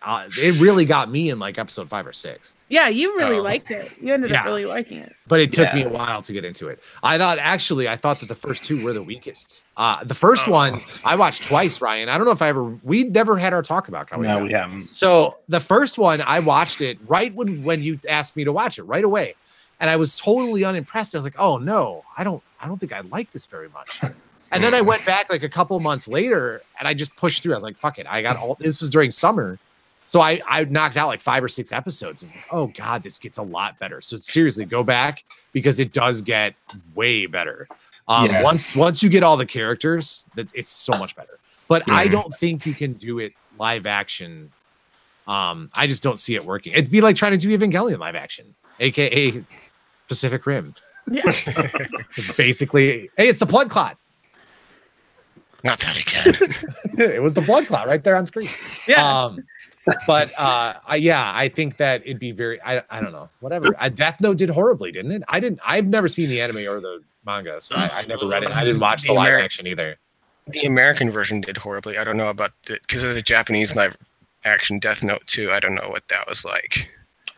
really got me in like episode 5 or 6. Yeah, you really liked it. You ended up really liking it. But it took me a while to get into it. I thought that the first 2 were the weakest. The first one I watched twice, Ryan. I don't know if we never had our talk about Cowboy Bebop. No, we haven't. So the first one, I watched it right when you asked me to watch it right away. And I was totally unimpressed. I was like, oh no, I don't think I like this very much. And then I went back like a couple months later and I just pushed through. I was like, fuck it. This was during summer. So I knocked out like 5 or 6 episodes. I was like, oh God, this gets a lot better. So seriously, go back because it does get way better. Once you get all the characters, it's so much better. But I don't think you can do it live action. I just don't see it working. It'd be like trying to do Evangelion live action, aka Pacific Rim. Yeah. It's basically, hey, it's the blood clot. Not that again. It was the blood clot right there on screen. Yeah. I think that it'd be very, I don't know, whatever. Death Note did horribly, didn't it? I've never seen the anime or the manga, so I never read it. I didn't watch the live action either. The American version did horribly. I don't know about because of the Japanese live action Death Note 2. I don't know what that was like.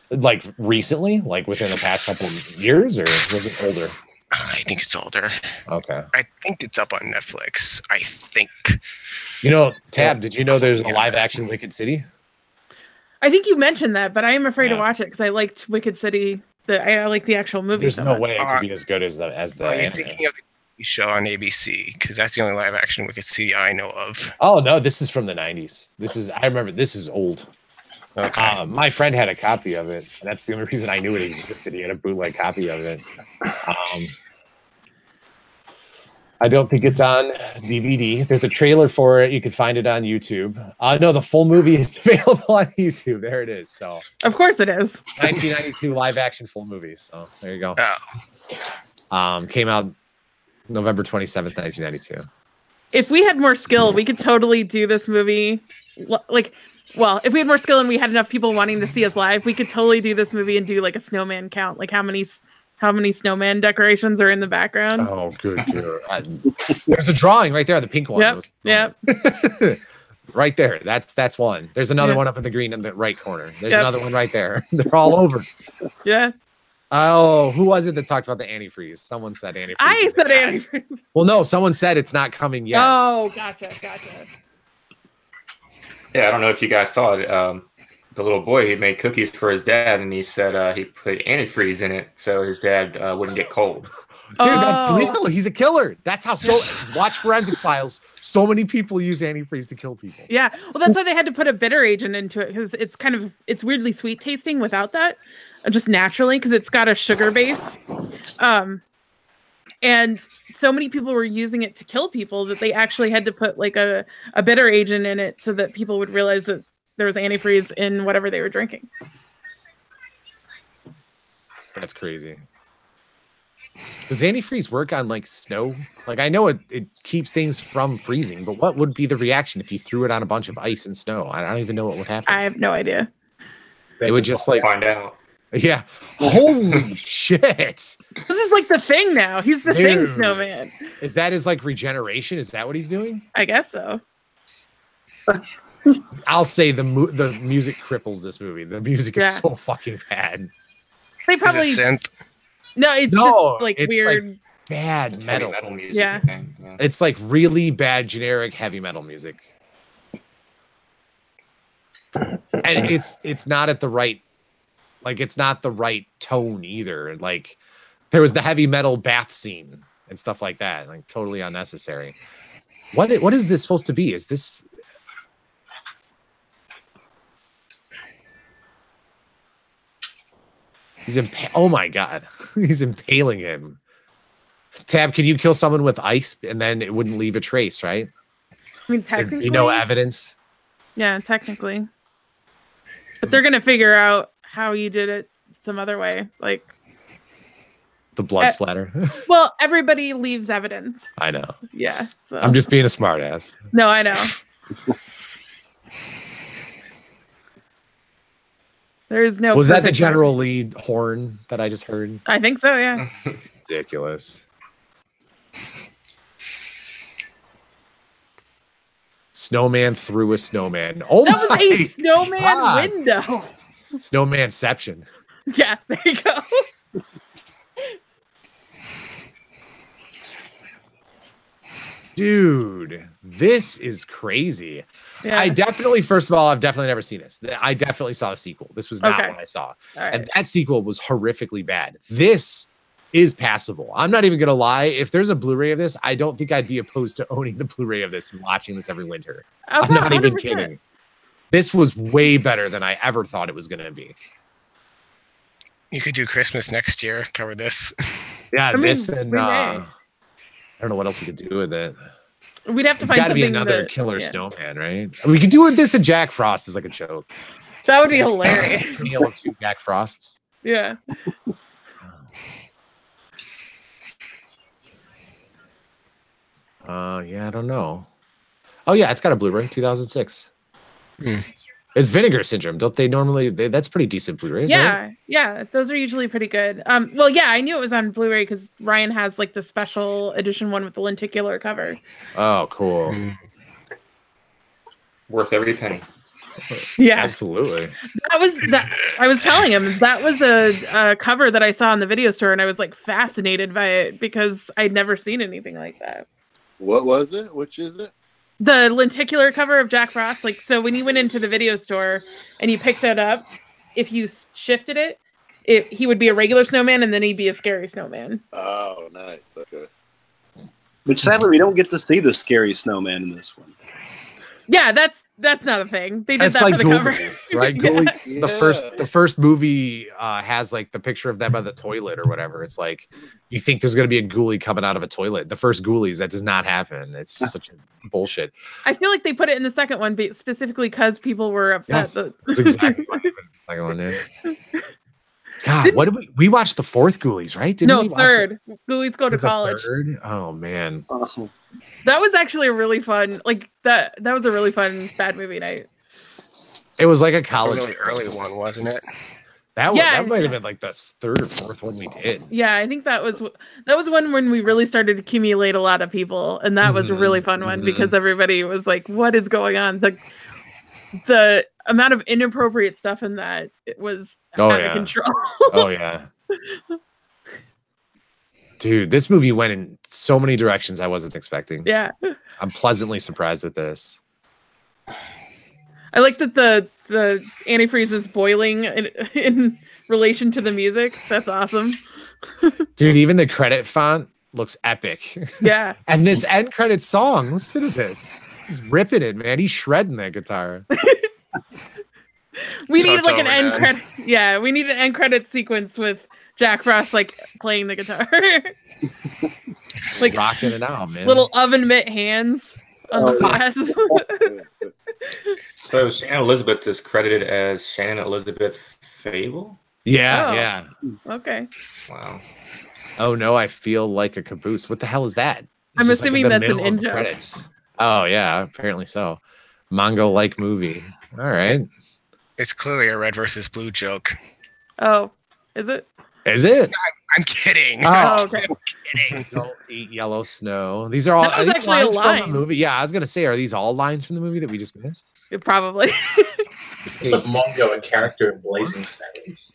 Like recently, like within the past couple of years, or was it older? I think it's older. Okay. I think it's up on Netflix. I think. You know, Tab, did you know there's a live action Wicked City? I think you mentioned that, but I am afraid to watch it because I liked Wicked City. I like the actual movie. There's no way it could be as good as the. You're thinking of the show on ABC because that's the only live action Wicked City I know of. Oh no, this is from the 90s. I remember this is old. Okay. My friend had a copy of it. And that's the only reason I knew it existed. He had a bootleg copy of it. I don't think it's on DVD. There's a trailer for it. You can find it on YouTube. No, the full movie is available on YouTube. There it is. So, of course it is. 1992 live action full movie. So there you go. Oh. Came out November 27th, 1992. If we had more skill, we could totally do this movie. Well, if we had more skill and we had enough people wanting to see us live, we could totally do this movie and do like a snowman count, like how many snowman decorations are in the background. Oh, good. There's a drawing right there, the pink one. Yep. Right there. That's one. There's another one up in the green in the right corner. There's another one right there. They're all over. Yeah. Oh, who was it that talked about the antifreeze? Someone said antifreeze. I said antifreeze. Well, no, someone said it's not coming yet. Oh, gotcha. Yeah, I don't know if you guys saw it. The little boy, he made cookies for his dad, and he said he put antifreeze in it so his dad wouldn't get cold. Dude, that's legal. He's a killer. That's how. Watch Forensic Files. So many people use antifreeze to kill people. Yeah, well, that's why they had to put a bitter agent into it because it's weirdly sweet tasting without that, just naturally because it's got a sugar base. And so many people were using it to kill people that they actually had to put like a bitter agent in it so that people would realize that there was antifreeze in whatever they were drinking. That's crazy. Does antifreeze work on like snow? Like I know it keeps things from freezing, but what would be the reaction if you threw it on a bunch of ice and snow? I don't even know what would happen. I have no idea. It would just like find out. Yeah. Holy shit. This is like the Thing now. He's the Thing snowman. Is that his like regeneration? Is that what he's doing? I guess so. I'll say the music cripples this movie. The music is so fucking bad. They probably Is it synth? No, it's just like it's weird like bad metal. music. Yeah. It's like really bad generic heavy metal music. And it's not at the right, like it's not the right tone either. Like there was the heavy metal bath scene and stuff like that, like totally unnecessary. What is this supposed to be? Is this oh my god. He's impaling him. Tab, can you kill someone with ice and then it wouldn't leave a trace, right? I mean, technically, There'd be no evidence. Yeah, technically. But they're gonna figure out how you did it some other way, like the blood splatter. Well, everybody leaves evidence. I know. Yeah. So I'm just being a smartass. No, I know. There's no. Was that the General Lee horn that I just heard? I think so. Yeah. Ridiculous. Snowman through a snowman. Oh, that was my a snowman God. window. Snowmanception. Yeah, there you go. Dude, this is crazy. Yeah. I definitely, first of all, I've definitely never seen this. I definitely saw the sequel. This was not what I saw. Right. And that sequel was horrifically bad. This is passable. I'm not even going to lie. If there's a Blu-ray of this, I don't think I'd be opposed to owning the Blu-ray of this and watching this every winter. Oh, I'm not even 100%. kidding. This was way better than I ever thought it was going to be. You could do Christmas next year. Cover this. Yeah, I mean, this and we may. I don't know what else we could do with it. We'd have to It's find got to be something another that- killer yeah. snowman, right? We could do with this and Jack Frost as like a joke. That would be hilarious. Tale of two Jack Frosts. Yeah. Yeah, I don't know. Oh yeah, it's got a Blu-ray, 2006. Hmm. It's Vinegar Syndrome. Don't they normally? That's pretty decent Blu-rays, Yeah, right? yeah, those are usually pretty good. Well, yeah, I knew it was on Blu-ray because Ryan has like the special edition one with the lenticular cover. Oh, cool. Worth every penny. Yeah, Absolutely. that was that. I was telling him that was a cover that I saw in the video store, and I was like fascinated by it because I'd never seen anything like that. What was it? Which is it? The lenticular cover of Jack Frost. Like, so when you went into the video store and you picked it up, if you shifted it, he would be a regular snowman and then he'd be a scary snowman. Oh, nice. Okay. But sadly, we don't get to see the scary snowman in this one. Yeah, that's not a thing. They did It's that like for the cover. Ghoulies, right? Yeah. Ghoulies, the first movie has like the picture of them by the toilet or whatever. It's like you think there's gonna be a ghoulie coming out of a toilet. The first Ghoulies, that does not happen. It's such bullshit. I feel like they put it in the second one specifically because people were upset. Yes, that- that's exactly what happened. Like on there. God, what did we watched the fourth Ghoulies, right? Didn't No, we watch third. Ghoulies go to the college. third? Oh man. That was actually a really fun, like that was a really fun bad movie night. It was like a A college. really early one, wasn't it? That might have been like the third or fourth one we did. Yeah, I think that was one when we really started to accumulate a lot of people, and that was a really fun one because everybody was like, "What is going on?" The amount of inappropriate stuff in that it was out of control. Oh yeah. Dude, this movie went in so many directions I wasn't expecting. Yeah, I'm pleasantly surprised with this. I like that the antifreeze is boiling in relation to the music. That's awesome. Dude, even the credit font looks epic. Yeah. And this end credit song, listen to this. He's ripping it, man. He's shredding that guitar. We So need it's like an end overdone. credit. Yeah, we need an end credit sequence with Jack Frost like playing the guitar. Like rocking it out, man. little oven mitt hands on the glass. So Shannon Elizabeth is credited as Shannon Elizabeth Fable. Yeah, Oh. yeah. Okay. Wow. Oh no, I feel like a caboose. What the hell is that? I'm It's just, like, in assuming the that's an middle of the in-joke. credits. Oh yeah, apparently so. Mongo like movie. All right. It's clearly a red versus blue joke. Oh, is it? Is it? I'm kidding. Oh, okay. Don't eat yellow snow. These are all That was are these actually a lines from the line. movie. Yeah, I was gonna say, are these all lines from the movie that we just missed? Probably. It's like Mongo, a character in Blazing Saddles.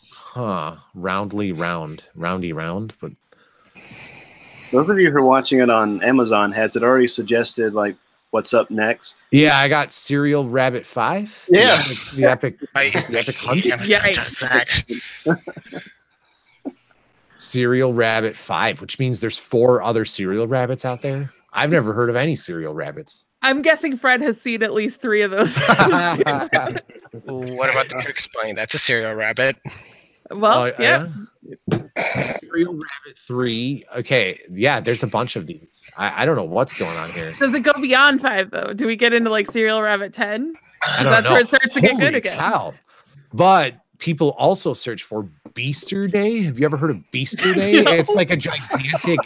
Huh. Roundly round. Roundy round. But Those of you who are watching it on Amazon, has it already suggested like what's up next? yeah, I got Serial Rabbit 5. Yeah. The epic hunt. Does that. Serial Rabbit 5, which means there's 4 other serial rabbits out there. I've never heard of any serial rabbits. I'm guessing Fred has seen at least 3 of those. What about the Trix Bunny? That's a serial rabbit. Well, yeah. Serial Rabbit 3. Okay, yeah, there's a bunch of these. I don't know what's going on here. Does it go beyond 5 though? Do we get into like Serial Rabbit 10? I don't That's know. where it starts to get Holy good again. cow. But people also search for Beaster Day. Have you ever heard of Beaster Day? No. It's like a gigantic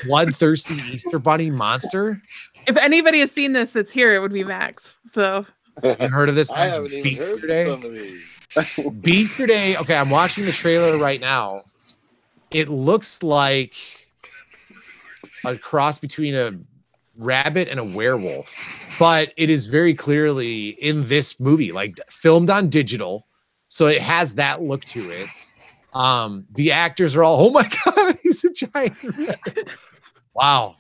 bloodthirsty Easter bunny monster. If anybody has seen this that's here, it would be Max. So You heard of this? I Max? haven't even Beaster heard of Day? some of these. Beaster Day. Okay, I'm watching the trailer right now. It looks like a cross between a rabbit and a werewolf, but it is very clearly in this movie, like filmed on digital, so it has that look to it. The actors are all, oh my god, he's a giant rabbit. Wow.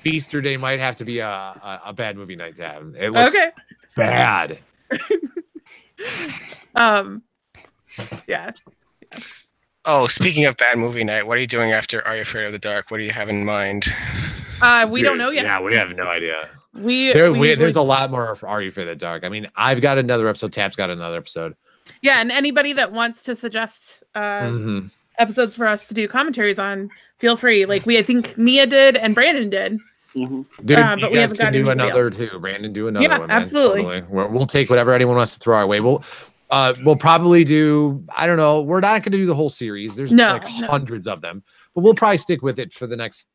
Beaster Day might have to be a bad movie night to have. It looks okay. bad. Yeah. Oh, speaking of bad movie night, what are you doing after Are You Afraid of the Dark? What do you have in mind? We don't know yet. Yeah, we have no idea. We There's a lot more for Are You Afraid of the Dark. I mean, I've got another episode. Tab's got another episode. Yeah, and anybody that wants to suggest episodes for us to do commentaries on, feel free. Like I think Mia did and Brandon did. Dude, but you we guys haven't can got do anybody another else. too. Brandon, do another Yeah, one, man. absolutely. Totally. We'll take whatever anyone wants to throw our way. We'll probably do, I don't know, we're not going to do the whole series. There's like hundreds of them, but we'll probably stick with it for the next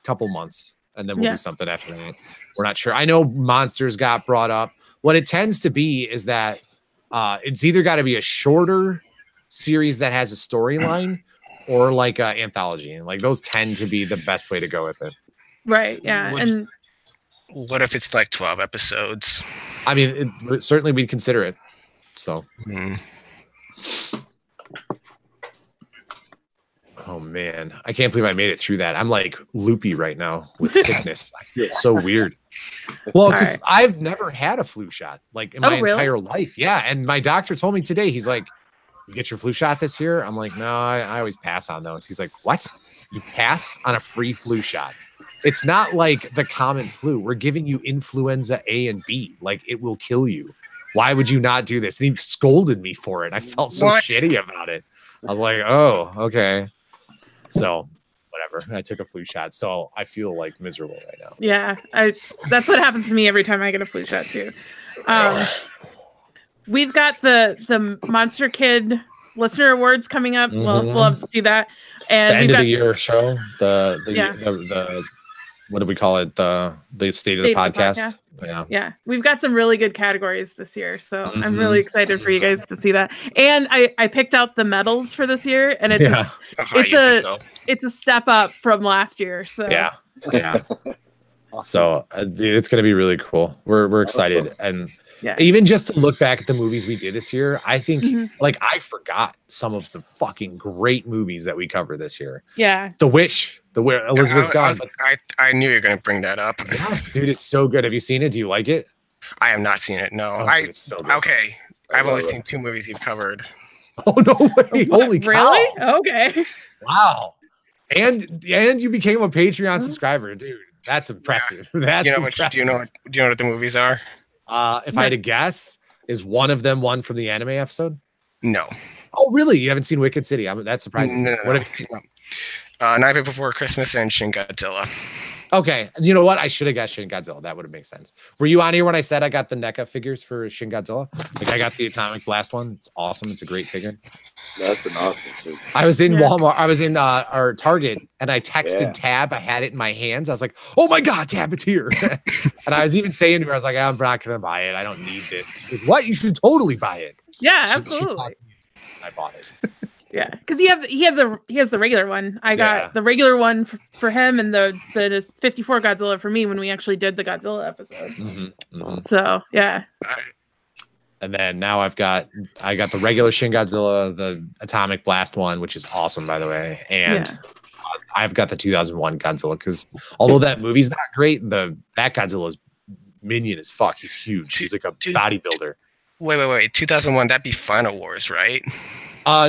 couple months, and then we'll do something after that. We're not sure. I know Monsters got brought up. What it tends to be is that it's either got to be a shorter series that has a storyline or like an anthology, and like those tend to be the best way to go with it. Right. Yeah. And what if it's like 12 episodes? I mean, certainly we'd consider it. So. Oh man, I can't believe I made it through that. I'm like loopy right now with sickness. I feel so weird. Well, because I've never had a flu shot like in my entire life. Yeah, and my doctor told me today. He's like, "You get your flu shot this year?" I'm like, "No, I always pass on those." He's like, "What? You pass on a free flu shot? It's not like the common flu. We're giving you influenza A and B. Like it will kill you. Why would you not do this?" And he scolded me for it. I felt so shitty about it. I was like, "Oh, okay." So whatever. I took a flu shot, so I feel like miserable right now. yeah, that's what happens to me every time I get a flu shot too. We've got the Monster Kid listener awards coming up. We'll have to do that. And the end of the year show. The what do we call it? The state of the podcast. Yeah. We've got some really good categories this year, so I'm really excited for you guys to see that. And I picked out the medals for this year, and it's a step up from last year. So yeah. So dude, it's gonna be really cool. We're excited, and even just to look back at the movies we did this year, I think like I forgot some of the fucking great movies that we covered this year. Yeah, The Witch, where Elizabeth's gone. I knew you were going to bring that up. Yes, dude, it's so good. Have you seen it? Do you like it? I have not seen it. No, dude, it's so good. Okay, I've only seen 2 movies you've covered. Oh no way! Holy cow! Really? Okay. Wow. And you became a Patreon subscriber, dude. That's impressive. That's impressive. Do you know what the movies are? If I had to guess, is one of them one from the anime episode? No. Oh, really? You haven't seen Wicked City? That surprises me. What have you seen? Nightmare Before Christmas and Shin Godzilla. Okay. You know what? I should have guessed Shin Godzilla. That would have made sense. Were you on here when I said I got the NECA figures for Shin Godzilla? Like I got the Atomic Blast one. It's awesome. It's a great figure. That's an awesome figure. I was in Walmart. I was in our Target, and I texted Tab. I had it in my hands. I was like, "Oh my god, Tab, it's here!" And I was even saying to her, "I was like, I'm not gonna buy it. I don't need this." She's like, "What? You should totally buy it." Yeah, She absolutely. taught me. I bought it. Yeah, because he has the regular one. I got the regular one for him, and the 54 Godzilla for me when we actually did the Godzilla episode. So yeah. And then now I got the regular Shin Godzilla, the Atomic Blast one, which is awesome, by the way, and I've got the 2001 Godzilla because although that movie's not great, that Godzilla is minion as fuck. He's huge. He's like a bodybuilder. Wait. 2001. That'd be Final Wars, right?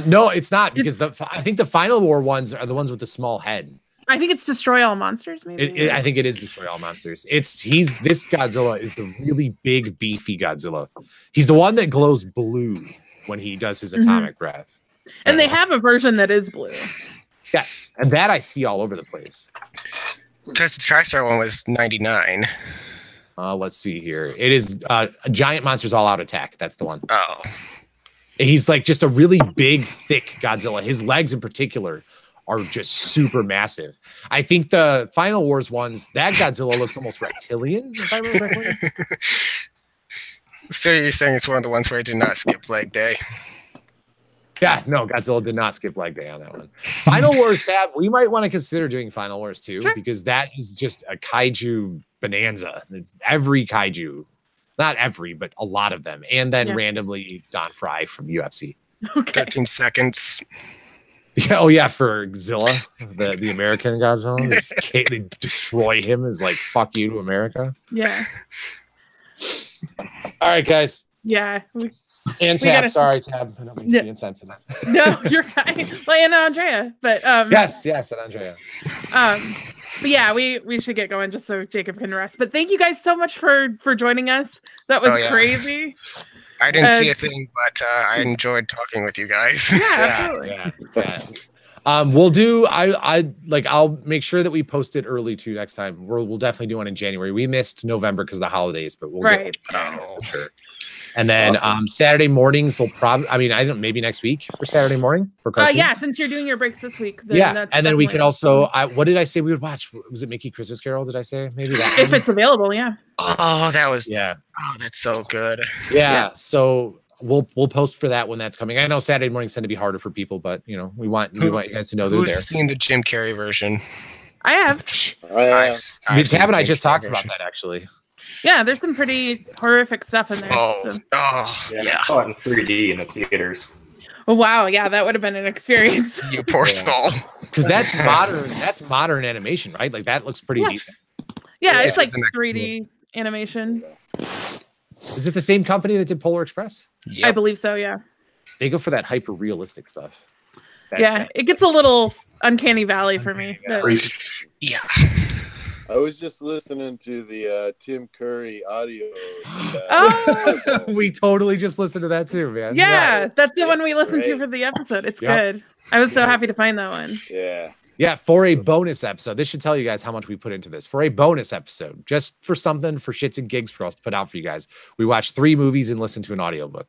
No, it's not because I think the Final War ones are the ones with the small head. I think it's Destroy All Monsters. Maybe I think it is Destroy All Monsters. This Godzilla is the really big, beefy Godzilla. He's the one that glows blue when he does his atomic breath. And they have a version that is blue. Yes, and that I see all over the place. Because the TriStar one was 99. Let's see here. It is Giant Monsters All Out Attack. That's the one. Oh. He's like just a really big, thick Godzilla. His legs in particular are just super massive. I think the Final Wars ones, that Godzilla looks almost reptilian, if I remember correctly. So you're saying it's one of the ones where I did not skip leg day? Yeah, no, Godzilla did not skip leg day on that one. Final Wars tab, we might want to consider doing Final Wars too, because that is just a kaiju bonanza. Every kaiju. Not every, but a lot of them. And then randomly Don Fry from UFC. 13 seconds. Yeah, oh yeah, for Zilla, the American Godzilla. They destroy him as like, fuck you to America. Yeah. All right, guys. Yeah. And Tab, sorry, Tab. I don't mean to be insensitive. No, you're fine. Well, and Andrea. But Yes, and Andrea. But yeah, we should get going just so Jacob can rest. But thank you guys so much for joining us. That was crazy. I didn't see a thing, but I enjoyed talking with you guys. Yeah. We'll do. I'll make sure that we post it early too next time. We'll definitely do one in January. We missed November because of the holidays, but we'll get for sure. And then Saturday mornings will probably. I mean, I don't. Maybe next week for Saturday morning for cartoons. Yeah, since you're doing your breaks this week. Then and then we could also. What did I say we would watch? Was it Mickey Christmas Carol? Did I say maybe that? If it's available, yeah. Oh, that was. Yeah. Oh, that's so good. Yeah. So we'll post for that when that's coming. I know Saturday mornings tend to be harder for people, but we want you guys to know they're there. Who's seen the Jim Carrey version? I have. Tab and I just talked about that actually. Yeah, there's some pretty horrific stuff in there. Yeah, I saw it in 3D in the theaters. Oh wow, yeah, that would have been an experience. You poor soul. Because that's modern. That's modern animation, right? Like that looks pretty decent. Yeah, it's like 3D animation. Is it the same company that did Polar Express? I believe so. Yeah. They go for that hyper realistic stuff. It gets a little uncanny valley for me. Yeah. I was just listening to the Tim Curry audio. We totally just listened to that too, man. Yeah, that's the one we listened to for the episode. It's good. I was so happy to find that one. Yeah, for a bonus episode. This should tell you guys how much we put into this. For a bonus episode, just for something for shits and gigs for us to put out for you guys, we watched 3 movies and listened to an audiobook.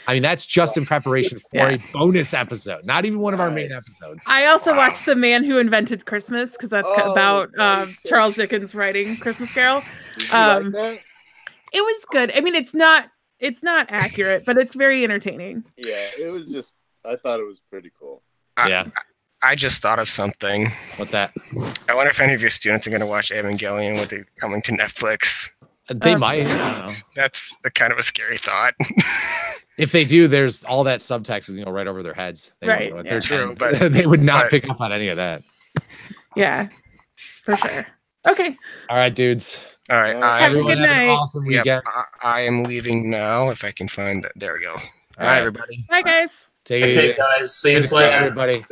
I mean, that's just in preparation for a bonus episode, not even one of our main episodes. I also watched The Man Who Invented Christmas because that's about Charles Dickens writing Christmas Carol. It was good. I mean, it's not accurate, but it's very entertaining. Yeah, it was just. I thought it was pretty cool. I just thought of something. What's that? I wonder if any of your students are going to watch Evangelion with it coming to Netflix. They might. I don't know. That's kind of a scary thought. If they do, there's all that subtext is right over their heads. Right. They're true, but they would not pick up on any of that. Yeah, for sure. Okay. All right, dudes. All right. Have a good night. Awesome weekend. I am leaving now. If I can find that. There we go. Bye, everybody. Bye, guys. Take it easy, guys. See you later, everybody.